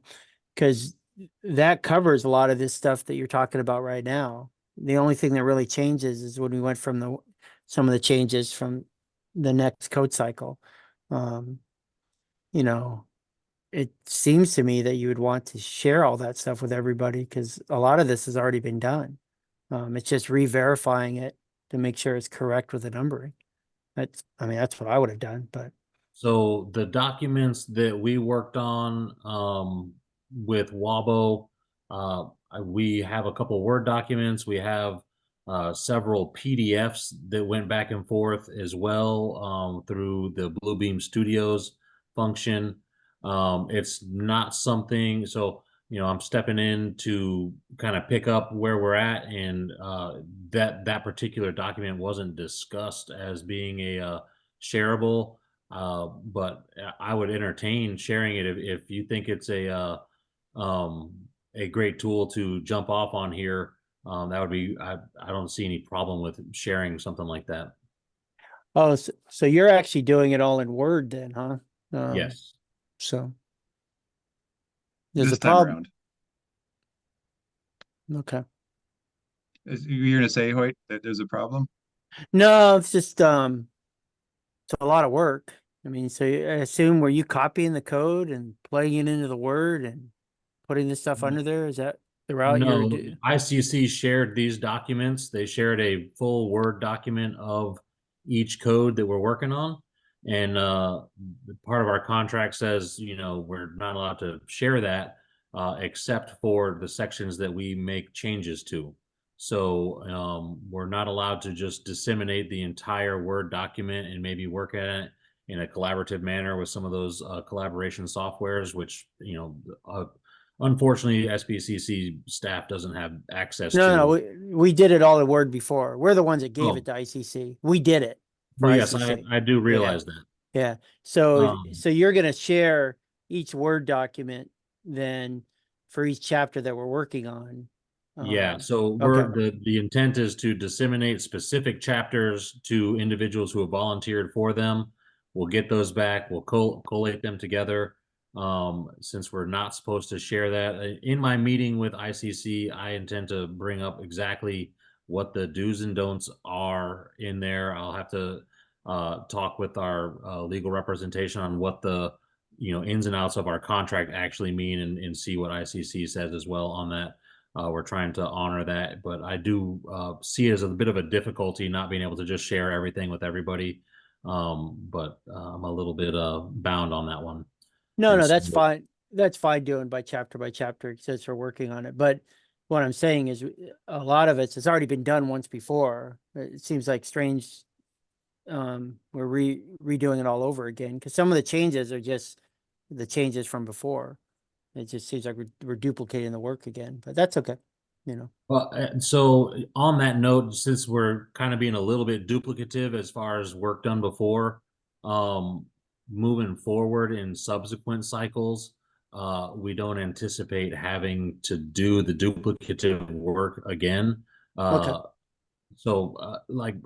Because that covers a lot of this stuff that you're talking about right now. The only thing that really changes is when we went from some of the changes from the next code cycle. It seems to me that you would want to share all that stuff with everybody because a lot of this has already been done. It's just re-verifying it to make sure it's correct with the numbering. That's what I would have done, but. So the documents that we worked on with Wabo, we have a couple Word documents. We have several PDFs that went back and forth as well through the Bluebeam Studios function. It's not something, so I'm stepping in to kind of pick up where we're at, and that particular document wasn't discussed as being a shareable. But I would entertain sharing it if you think it's a great tool to jump off on here. That would be, I don't see any problem with sharing something like that. Oh, so you're actually doing it all in Word then, huh? Yes. So there's This a time problem. around. Okay. You're gonna say, Hoyt, that there's a problem? No, it's just it's a lot of work. I mean, so I assume, were you copying the code and plugging it into the Word and putting this stuff under there? Is that the route you're No, doing? ICC shared these documents. They shared a full Word document of each code that we're working on. And part of our contract says, we're not allowed to share that except for the sections that we make changes to. So we're not allowed to just disseminate the entire Word document and maybe work at it in a collaborative manner with some of those collaboration softwares, which, unfortunately, SBCC staff doesn't have access to. No, we did it all in Word before. We're the ones that gave Oh. it to ICC. We did it for Well, yes, ICC. I do realize that. Yeah. So Um, so you're going to share each Word document then for each chapter that we're working on. Yeah, so okay. the intent is to disseminate specific chapters to individuals who have volunteered for them. We'll get those back. We'll collate them together. Since we're not supposed to share that in my meeting with ICC, I intend to bring up exactly what the do's and don'ts are in there. I'll have to talk with our legal representation on what the ins and outs of our contract actually mean, and see what ICC says as well on that. We're trying to honor that, but I do see it as a bit of a difficulty not being able to just share everything with everybody. But I'm a little bit bound on that one. No, And no, that's so- fine. That's fine doing by chapter since we're working on it. But what I'm saying is a lot of it's already been done once before. It seems like strange. We're redoing it all over again because some of the changes are just the changes from before. It just seems like we're duplicating the work again, but that's okay. Well, so on that note, since we're kind of being a little bit duplicative as far as work done before, moving forward in subsequent cycles, we don't anticipate having to do the duplicative work again. Okay. So, like,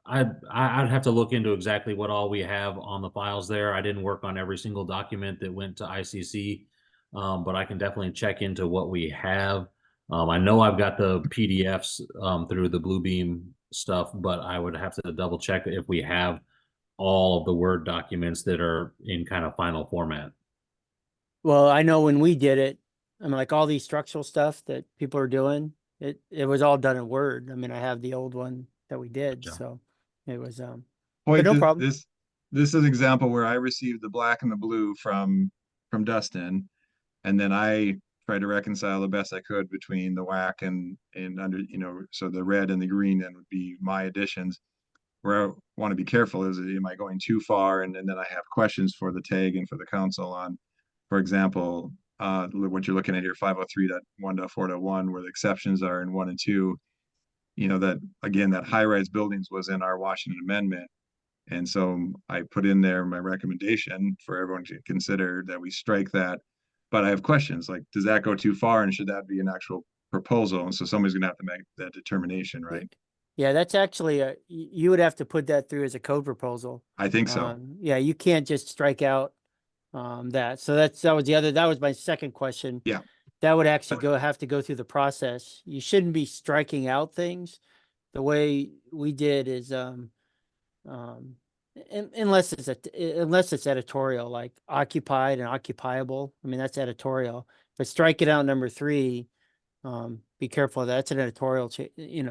I'd have to look into exactly what all we have on the files there. I didn't work on every single document that went to ICC, but I can definitely check into what we have. I know I've got the PDFs through the Bluebeam stuff, but I would have to double check if we have all of the Word documents that are in kind of final format. Well, I know when we did it, I mean, like all these structural stuff that people are doing, it was all done in Word. I mean, I have the old one that we did, Gotcha. so it was Boy, but no problem. This is an example where I received the black and the blue from Dustin, and then I tried to reconcile the best I could between the whack and under, so the red and the green then would be my additions. Where I want to be careful is, am I going too far? And then I have questions for the tag and for the council on, for example, what you're looking at here, 503.1.4.1, where the exceptions are in 1 and 2. That again, that high-rise buildings was in our Washington Amendment. And so I put in there my recommendation for everyone to consider that we strike that. But I have questions like, does that go too far? And should that be an actual proposal? And so somebody's gonna have to make that determination, right? Yeah, that's actually you would have to put that through as a code proposal. I think so. Yeah, you can't just strike out that. So that was my second question. Yeah. That would actually have to go through the process. You shouldn't be striking out things. The way we did is unless it's editorial, like occupied and occupiable. I mean, that's editorial. But strike it out number 3. Be careful. That's an editorial,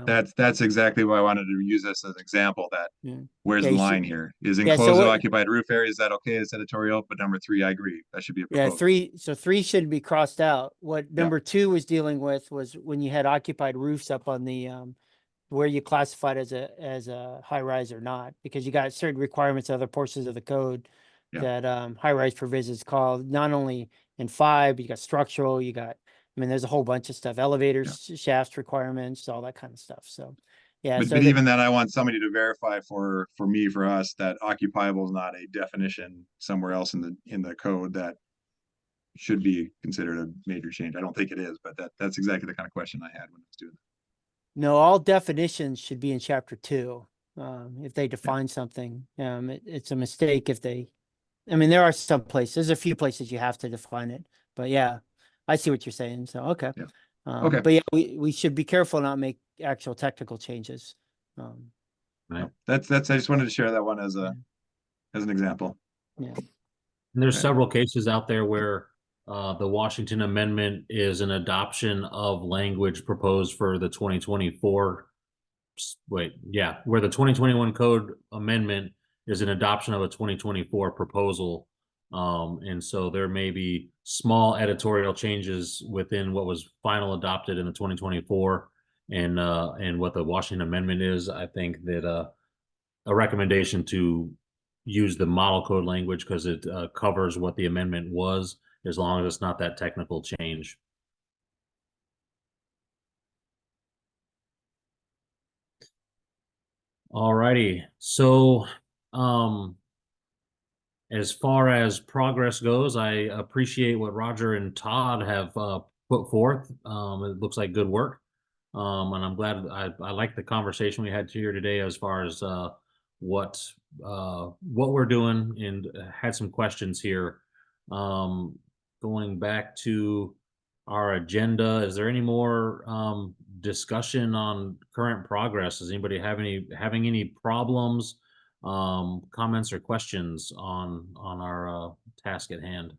That's exactly why I wanted to use this as an example. That where's Yeah, the you line should- here? Is Yeah, so enclosed what- occupied roof area? Is that okay? It's editorial, but number 3, I agree. That should be a Yeah, proposal. 3 should be crossed out. What number 2 was dealing with was when you had occupied roofs up on the where you classified as a high rise or not, because you got certain requirements of other portions of the code that high rise provisions call, not only in 5, but you got structural, I mean, there's a whole bunch of stuff, elevators, shafts requirements, all that kind of stuff. So, yeah. But even then, I want somebody to verify for us that occupiable is not a definition somewhere else in the code that should be considered a major change. I don't think it is, but that's exactly the kind of question I had when I was doing that. No, all definitions should be in chapter 2. If they define something, it's a mistake if they. I mean, there are some places. There's a few places you have to define it, but yeah, I see what you're saying. So okay. Yeah. Okay. But yeah, we should be careful not make actual technical changes. Right. That's I just wanted to share that one as an example. Yeah. And there's several cases out there where the Washington Amendment is an adoption of language proposed for the 2024. Where the 2021 code amendment is an adoption of a 2024 proposal. And so there may be small editorial changes within what was final adopted in the 2024 and what the Washington Amendment is. I think that a recommendation to use the model code language because it covers what the amendment was, as long as it's not that technical change. Alrighty, so as far as progress goes, I appreciate what Roger and Todd have put forth. It looks like good work, and I'm glad I like the conversation we had here today as far as what we're doing, and had some questions here. Going back to our agenda, is there any more discussion on current progress? Does anybody having any problems comments or questions on our task at hand?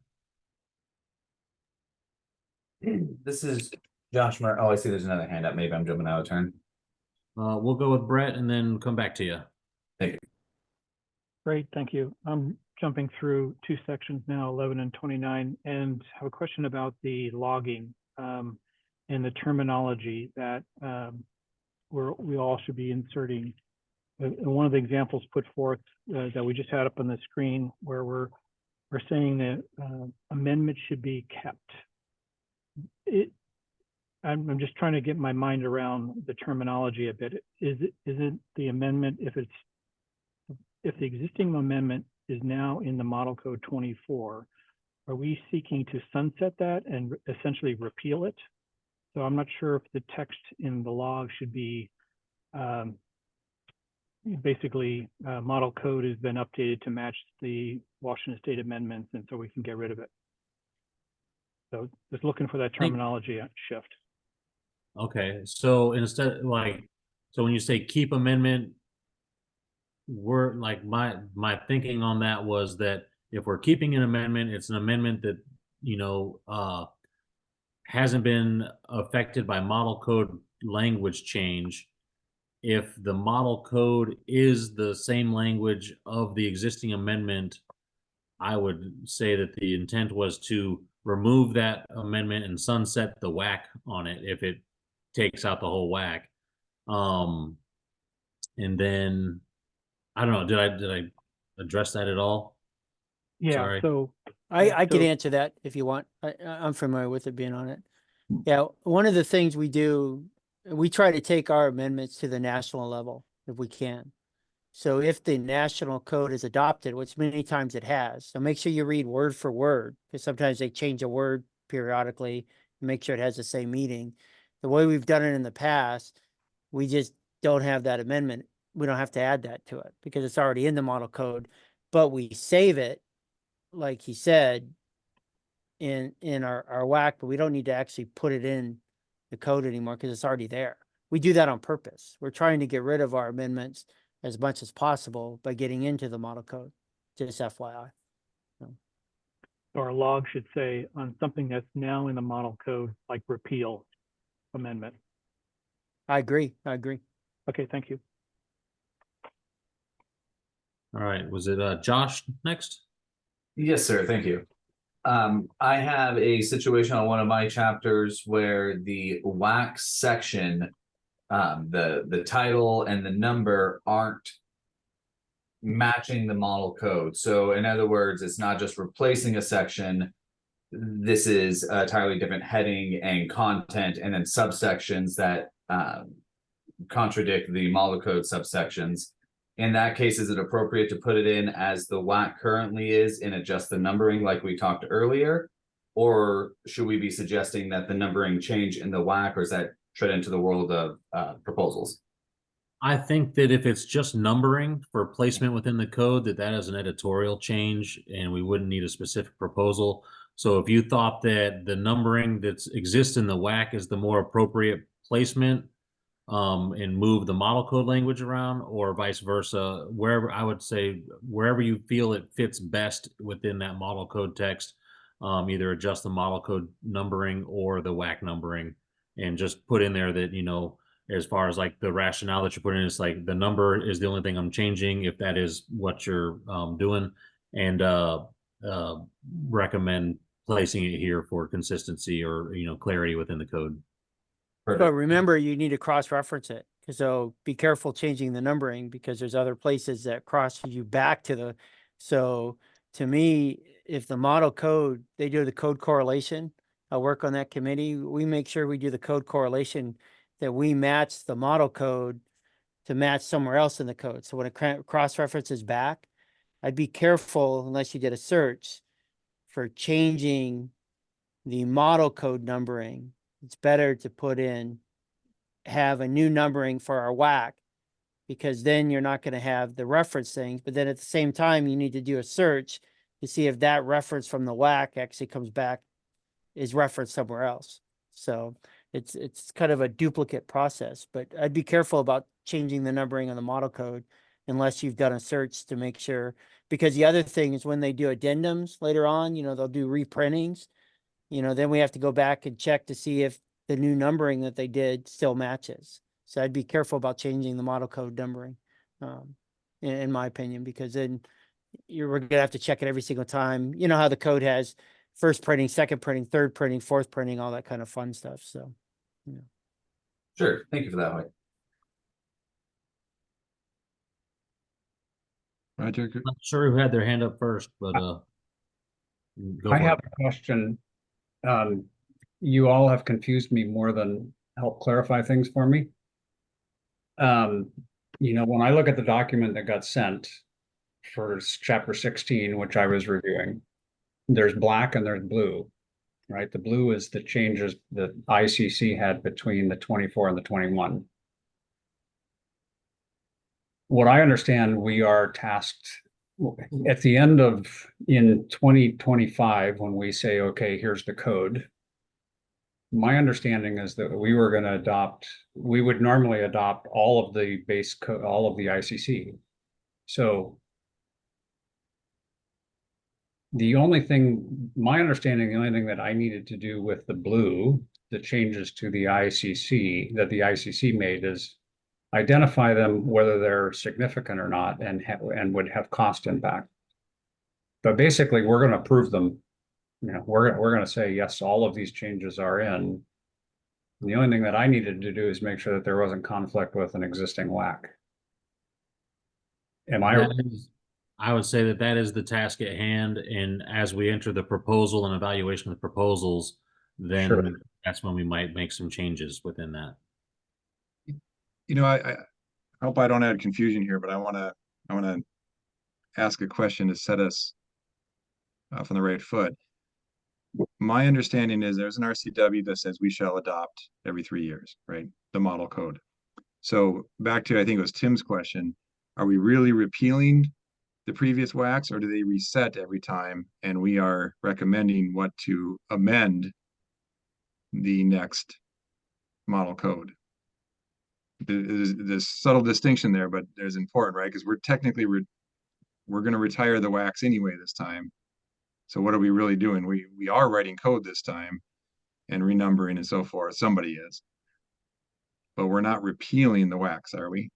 This is Josh Murray. Oh, I see there's another hand up. Maybe I'm jumping out of turn. We'll go with Brett and then come back to you. Thank you. Great, thank you. I'm jumping through two sections now, 11 and 29, and have a question about the logging and the terminology that we all should be inserting. And one of the examples put forth that we just had up on the screen, where we're saying that amendments should be kept. I'm just trying to get my mind around the terminology a bit. Is it the amendment if the existing amendment is now in the model code 24, are we seeking to sunset that and essentially repeal it? So I'm not sure if the text in the log should be basically model code has been updated to match the Washington State amendments, and so we can get rid of it. So just looking for that terminology shift. Okay, so instead, so when you say keep amendment, we're like, my thinking on that was that if we're keeping an amendment, it's an amendment that, hasn't been affected by model code language change. If the model code is the same language of the existing amendment, I would say that the intent was to remove that amendment and sunset the WAC on it if it takes out the whole WAC. And then I don't know, did I address that at all? Yeah, Sorry. so I could answer that if you want. I'm familiar with it being on it. Yeah, one of the things we do, we try to take our amendments to the national level if we can. So if the national code is adopted, which many times it has, so make sure you read word for word, because sometimes they change a word periodically, make sure it has the same meaning. The way we've done it in the past, we just don't have that amendment. We don't have to add that to it because it's already in the model code, but we save it, like he said, in our WAC, but we don't need to actually put it in the code anymore because it's already there. We do that on purpose. We're trying to get rid of our amendments as much as possible by getting into the model code, just FYI. our log should say on something that's now in the model code, like repeal amendment. I agree. Okay, thank you. All right, was it Josh next? Yes, sir. Thank you. I have a situation on one of my chapters where the WAC section, the title and the number aren't matching the model code. So in other words, it's not just replacing a section. This is a entirely different heading and content, and then subsections that contradict the model code subsections. In that case, is it appropriate to put it in as the WAC currently is and adjust the numbering like we talked earlier? Or should we be suggesting that the numbering change in the WAC, or is that tread into the world of proposals? I think that if it's just numbering for placement within the code, that is an editorial change and we wouldn't need a specific proposal. So if you thought that the numbering that exists in the WAC is the more appropriate placement, and move the model code language around, or vice versa, wherever, I would say wherever you feel it fits best within that model code text, either adjust the model code numbering or the WAC numbering, and just put in there that, as far as like the rationale that you put in, it's like the number is the only thing I'm changing, if that is what you're doing, and recommend placing it here for consistency or clarity within the code. But remember, you need to cross-reference it. So be careful changing the numbering because there's other places that cross you back to the. So to me, if the model code, they do the code correlation, I'll work on that committee. We make sure we do the code correlation that we match the model code to match somewhere else in the code. So when it cross-references back, I'd be careful unless you did a search for changing the model code numbering. It's better to have a new numbering for our WAC, because then you're not going to have the reference things. But then at the same time, you need to do a search to see if that reference from the WAC actually comes back, is referenced somewhere else. So it's kind of a duplicate process, but I'd be careful about changing the numbering on the model code unless you've done a search to make sure. Because the other thing is when they do addendums later on, they'll do reprintings. Then we have to go back and check to see if the new numbering that they did still matches. So I'd be careful about changing the model code numbering, in my opinion, because then we're gonna have to check it every single time. You know how the code has first printing, second printing, third printing, fourth printing, all that kind of fun stuff. So, Sure, thank you for that, Mike. Roger, Not sure who had their hand up first, but go I for have it. a question. You all have confused me more than help clarify things for me. When I look at the document that got sent for chapter 16, which I was reviewing, there's black and there's blue, right? The blue is the changes that ICC had between the 24 and the 21. What I understand, we are tasked at the end of in 2025 when we say, okay, here's the code. My understanding is that we would normally adopt all of the base code, all of the ICC. So my understanding, the only thing that I needed to do with the blue, the changes to the ICC that the ICC made, is identify them, whether they're significant or not, and would have cost impact. But basically, we're going to approve them. We're going to say, yes, all of these changes are in. And the only thing that I needed to do is make sure that there wasn't conflict with an existing WAC. I would say that is the task at hand. And as we enter the proposal and evaluation of the proposals, then Sure. That's when we might make some changes within that. I hope I don't add confusion here, but I want to ask a question to set us off on the right foot. My understanding is there's an RCW that says we shall adopt every 3 years, right? The model code. So back to, I think it was Tim's question, are we really repealing the previous WACs, or do they reset every time and we are recommending what to amend the next model code? There's this subtle distinction there, but there's important, right? Because we're technically we're going to retire the WACs anyway this time. So what are we really doing? We are writing code this time and renumbering and so forth. Somebody is, but we're not repealing the WACs, are we?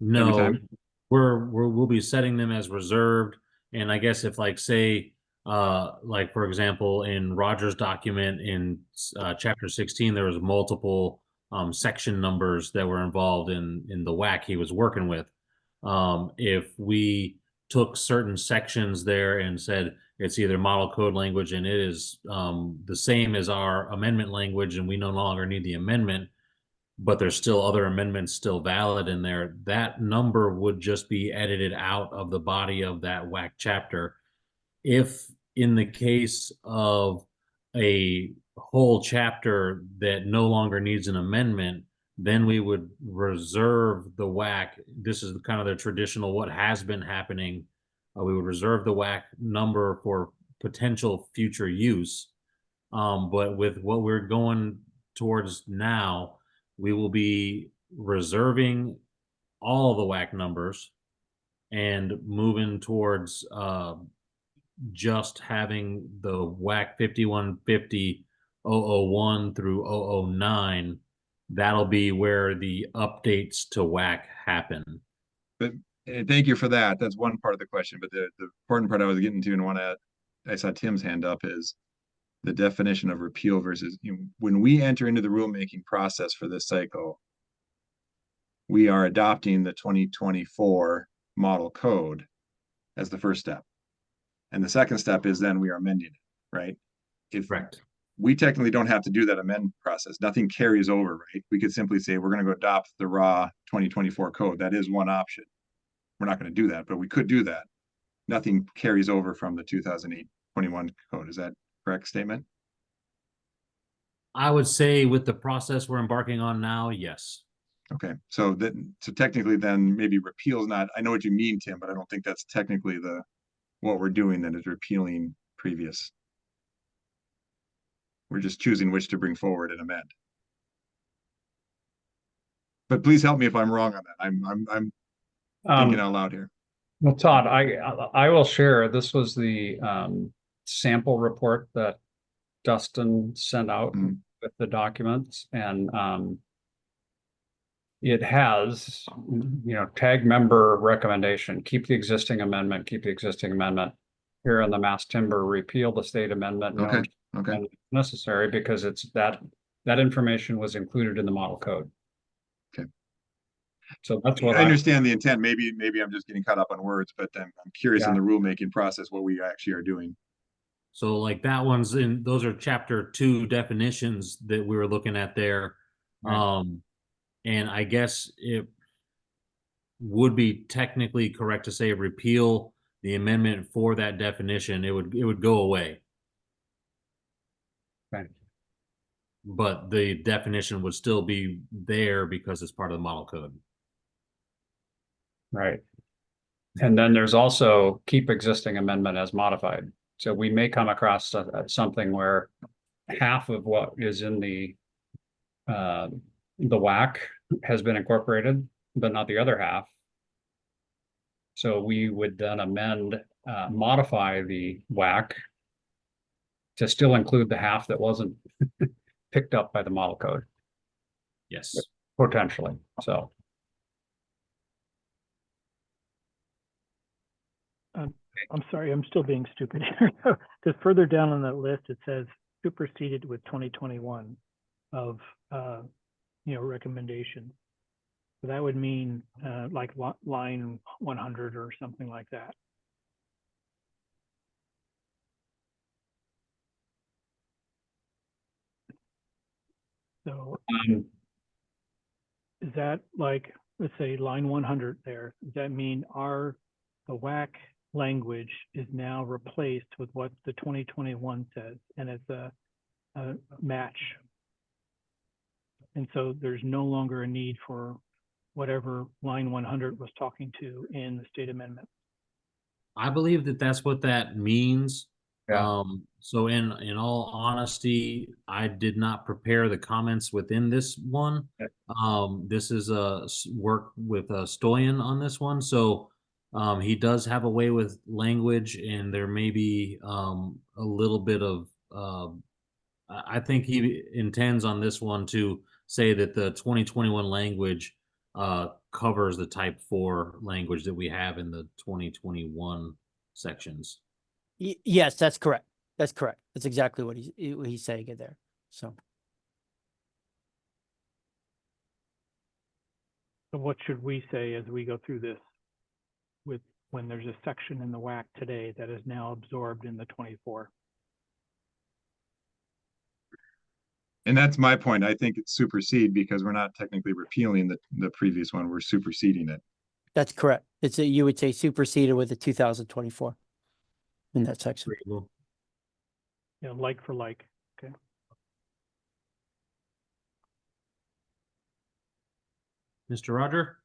No, Every time? we'll be setting them as reserved. And I guess if say, like for example, in Roger's document in chapter 16, there was multiple section numbers that were involved in the WAC he was working with. If we took certain sections there and said it's either model code language and it is the same as our amendment language and we no longer need the amendment, but there's still other amendments still valid in there, that number would just be edited out of the body of that WAC chapter. If in the case of a whole chapter that no longer needs an amendment, then we would reserve the WAC. This is kind of the traditional, what has been happening. We would reserve the WAC number for potential future use. But with what we're going towards now, we will be reserving all of the WAC numbers and moving towards just having the WAC 5150 001 through 009. That'll be where the updates to WAC happen. But thank you for that. That's one part of the question. But the important part I was getting to, and I saw Tim's hand up, is the definition of repeal versus, when we enter into the rulemaking process for this cycle, we are adopting the 2024 model code as the first step. And the second step is then we are amending it, right? Correct. We technically don't have to do that amend process. Nothing carries over, right? We could simply say we're going to go adopt the raw 2024 code. That is one option. We're not going to do that, but we could do that. Nothing carries over from the 2008-21 code. Is that correct statement? I would say with the process we're embarking on now, yes. Okay, so technically then maybe repeal is not, I know what you mean, Tim, but I don't think that's technically what we're doing, that is repealing previous. We're just choosing which to bring forward and amend. But please help me if I'm wrong on that. thinking out loud here. Well, Todd, I will share. This was the sample report that Dustin sent out with the documents, and it has, tag member recommendation, keep the existing amendment, Here in the mass timber, repeal the state amendment. Okay, and necessary because it's that information was included in the model code. Okay. So that's what I understand the intent. Maybe I'm just getting caught up on words, but I'm curious in the rulemaking process what we actually are doing. So like that one's those are chapter 2 definitions that we were looking at there. Right. And I guess it would be technically correct to say repeal the amendment for that definition. It would go away. Right. But the definition would still be there because it's part of the model code. Right. And then there's also keep existing amendment as modified. So we may come across something where half of what is in the WAC has been incorporated, but not the other half. So we would then modify the WAC to still include the half that wasn't picked up by the model code. Yes. Potentially, so. I'm sorry, I'm still being stupid here. Because further down on that list, it says superseded with 2021 of, recommendations. So that would mean like line 100 or something like that. So is that like, let's say line 100 there, does that mean the WAC language is now replaced with what the 2021 says, and it's a match? And so there's no longer a need for whatever line 100 was talking to in the state amendment. I believe that that's what that means. Yeah. So in all honesty, I did not prepare the comments within this one. This is a work with Stoyan on this one. So he does have a way with language, and there may be a little bit of I think he intends on this one to say that the 2021 language covers the type 4 language that we have in the 2021 sections. Yes, that's correct. That's correct. That's exactly what he's saying in there. So what should we say as we go through this when there's a section in the WAC today that is now absorbed in the 24? And that's my point. I think it's supersede because we're not technically repealing the previous one. We're superseding it. that's correct. You would say superseded with the 2024 in that section. Yeah, like for like. Okay. Mr. Roger?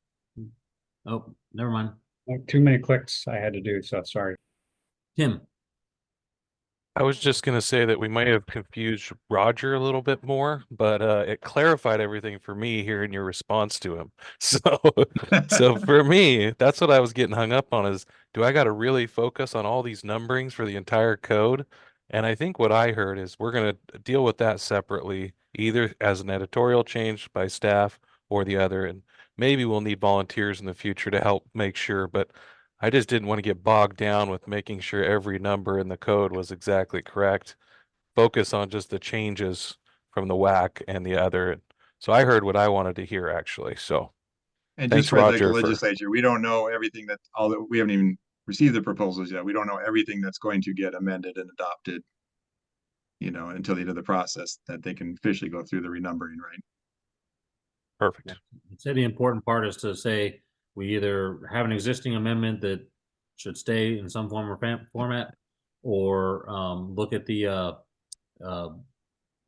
Oh, never mind. Too many clicks I had to do, so sorry. Tim? I was just going to say that we might have confused Roger a little bit more, but it clarified everything for me here in your response to him. So for me, that's what I was getting hung up on is, do I got to really focus on all these numberings for the entire code? And I think what I heard is we're going to deal with that separately, either as an editorial change by staff or the other. And maybe we'll need volunteers in the future to help make sure, but I just didn't want to get bogged down with making sure every number in the code was exactly correct. Focus on just the changes from the WAC and the other. So I heard what I wanted to hear actually. So and thanks, just for like the Roger, legislature, we don't know everything we haven't even received the proposals yet. We don't know everything that's going to get amended and adopted, until the end of the process that they can officially go through the renumbering, right? Perfect. I'd say the important part is to say we either have an existing amendment that should stay in some form or format, or look at the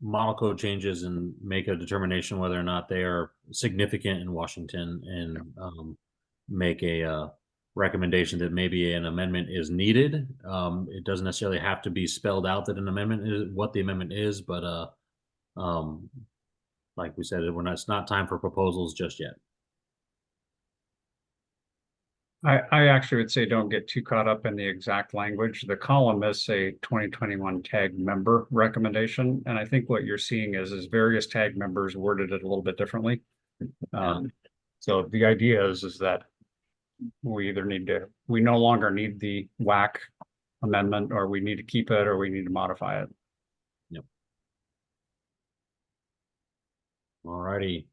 model code changes and make a determination whether or not they are significant in Washington, and make a recommendation that maybe an amendment is needed. It doesn't necessarily have to be spelled out that an amendment is what the amendment is, but like we said, it's not time for proposals just yet. I actually would say don't get too caught up in the exact language. The column is a 2021 tag member recommendation. And I think what you're seeing is various tag members worded it a little bit differently. So the idea is that we no longer need the WAC amendment, or we need to keep it, or we need to modify it. Yep. Alrighty.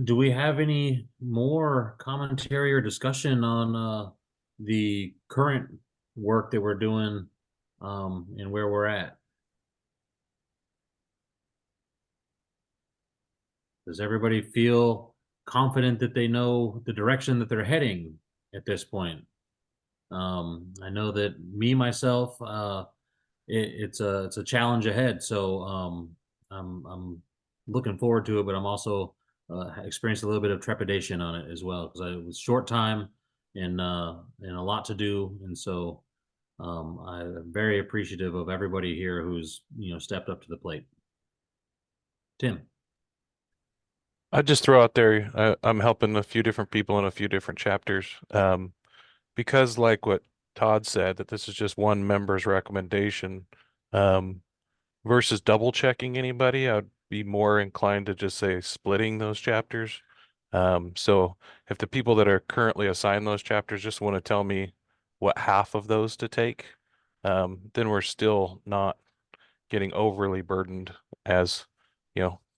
Do we have any more commentary or discussion on the current work that we're doing and where we're at? Does everybody feel confident that they know the direction that they're heading at this point? I know that myself, it's a challenge ahead, so I'm looking forward to it, but I'm also experienced a little bit of trepidation on it as well, because it was short time and a lot to do, and so I'm very appreciative of everybody here who's stepped up to the plate. Tim. I'd just throw out there, I'm helping a few different people in a few different chapters. Because like what Todd said, that this is just one member's recommendation, versus double checking anybody, I'd be more inclined to just say splitting those chapters. So if the people that are currently assigned those chapters just want to tell me what half of those to take, then we're still not getting overly burdened as,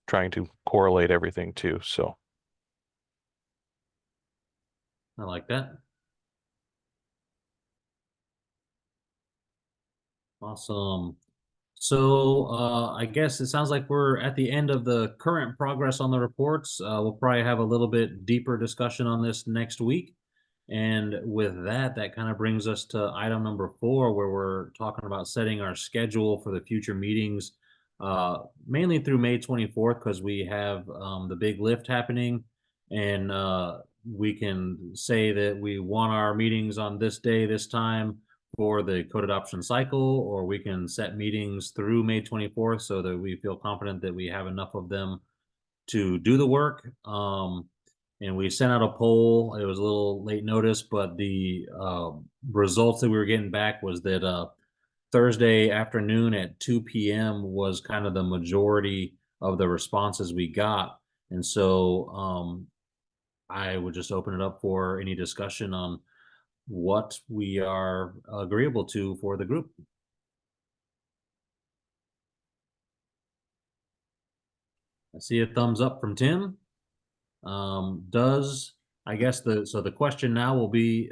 trying to correlate everything too. So I like that. Awesome. So I guess it sounds like we're at the end of the current progress on the reports. We'll probably have a little bit deeper discussion on this next week. And with that, that kind of brings us to item number 4, where we're talking about setting our schedule for the future meetings, mainly through May 24th, because we have the big lift happening. And we can say that we want our meetings on this day, this time, for the code adoption cycle, or we can set meetings through May 24th so that we feel confident that we have enough of them to do the work. And we sent out a poll. It was a little late notice, but the results that we were getting back was that Thursday afternoon at 2 p.m. was kind of the majority of the responses we got. And so I would just open it up for any discussion on what we are agreeable to for the group. I see a thumbs up from Tim. I guess the question now will be,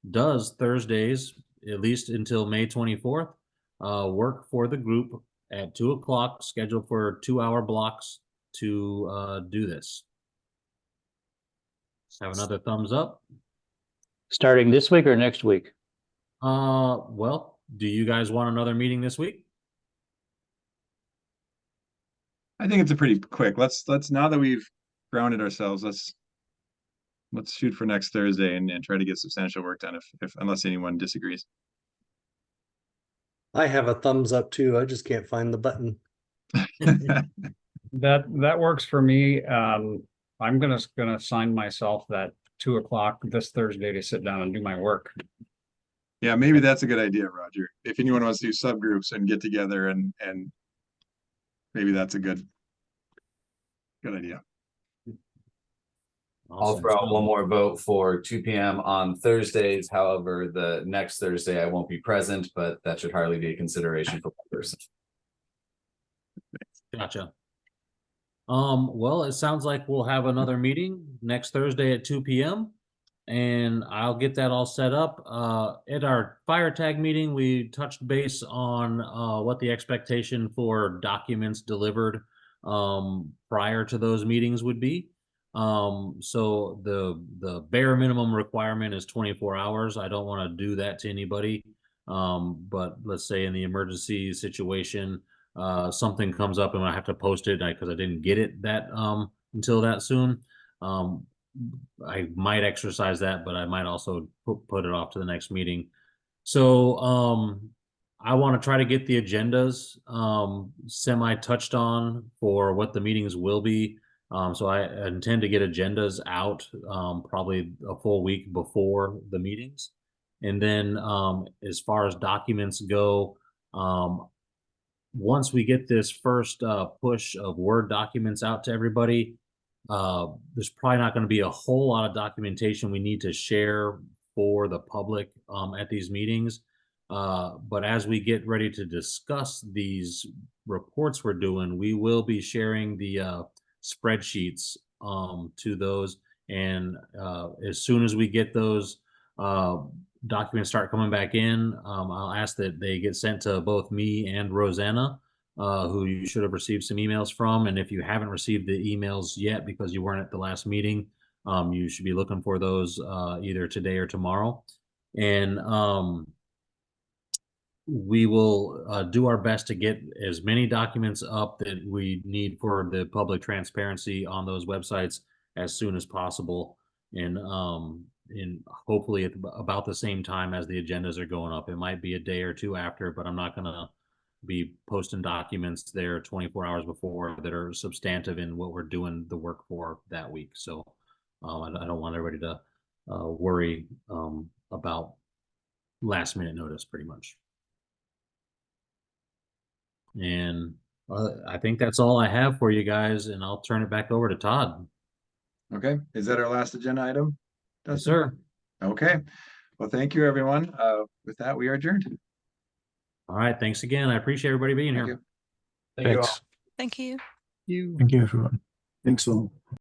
does Thursdays, at least until May 24th, work for the group at 2 o'clock, scheduled for 2-hour blocks to do this? Let's have another thumbs up. Starting this week or next week? Well, do you guys want another meeting this week? I think it's a pretty quick. Let's now that we've grounded ourselves, let's shoot for next Thursday and try to get substantial work done if unless anyone disagrees. I have a thumbs up too. I just can't find the button. That works for me. I'm gonna assign myself that 2 o'clock this Thursday to sit down and do my work. Yeah, maybe that's a good idea, Roger. If anyone wants to do subgroups and get together and maybe that's a good idea. I'll throw out one more vote for 2 p.m. on Thursdays. However, the next Thursday I won't be present, but that should hardly be a consideration for one person. Gotcha. Well, it sounds like we'll have another meeting next Thursday at 2 p.m. and I'll get that all set up. At our fire tag meeting, we touched base on what the expectation for documents delivered prior to those meetings would be. So the bare minimum requirement is 24 hours. I don't want to do that to anybody. But let's say in the emergency situation, something comes up and I have to post it because I didn't get it that until that soon. I might exercise that, but I might also put it off to the next meeting. So I want to try to get the agendas semi touched on for what the meetings will be So I intend to get agendas out probably a full week before the meetings. And then as far as documents go, once we get this first push of Word documents out to everybody, there's probably not going to be a whole lot of documentation we need to share for the public at these meetings. But as we get ready to discuss these reports we're doing, we will be sharing the spreadsheets to those. And as soon as we get those documents start coming back in, I'll ask that they get sent to both me and Rosanna, who you should have received some emails from. And if you haven't received the emails yet because you weren't at the last meeting, you should be looking for those either today or tomorrow. And we will do our best to get as many documents up that we need for the public transparency on those websites as soon as possible. And hopefully at about the same time as the agendas are going up. It might be a day or two after, but I'm not going to be posting documents there 24 hours before that are substantive in what we're doing the work for that week. So I don't want everybody to worry about last minute notice pretty much. And I think that's all I have for you guys, and I'll turn it back over to Todd. Okay, is that our last agenda item? Yes, sir. Okay, well, thank you, everyone. With that, we are adjourned. All right, thanks again. I appreciate everybody being Thank here. you. Thank you all. Thanks. Thank you. Thank you, everyone. Thanks all.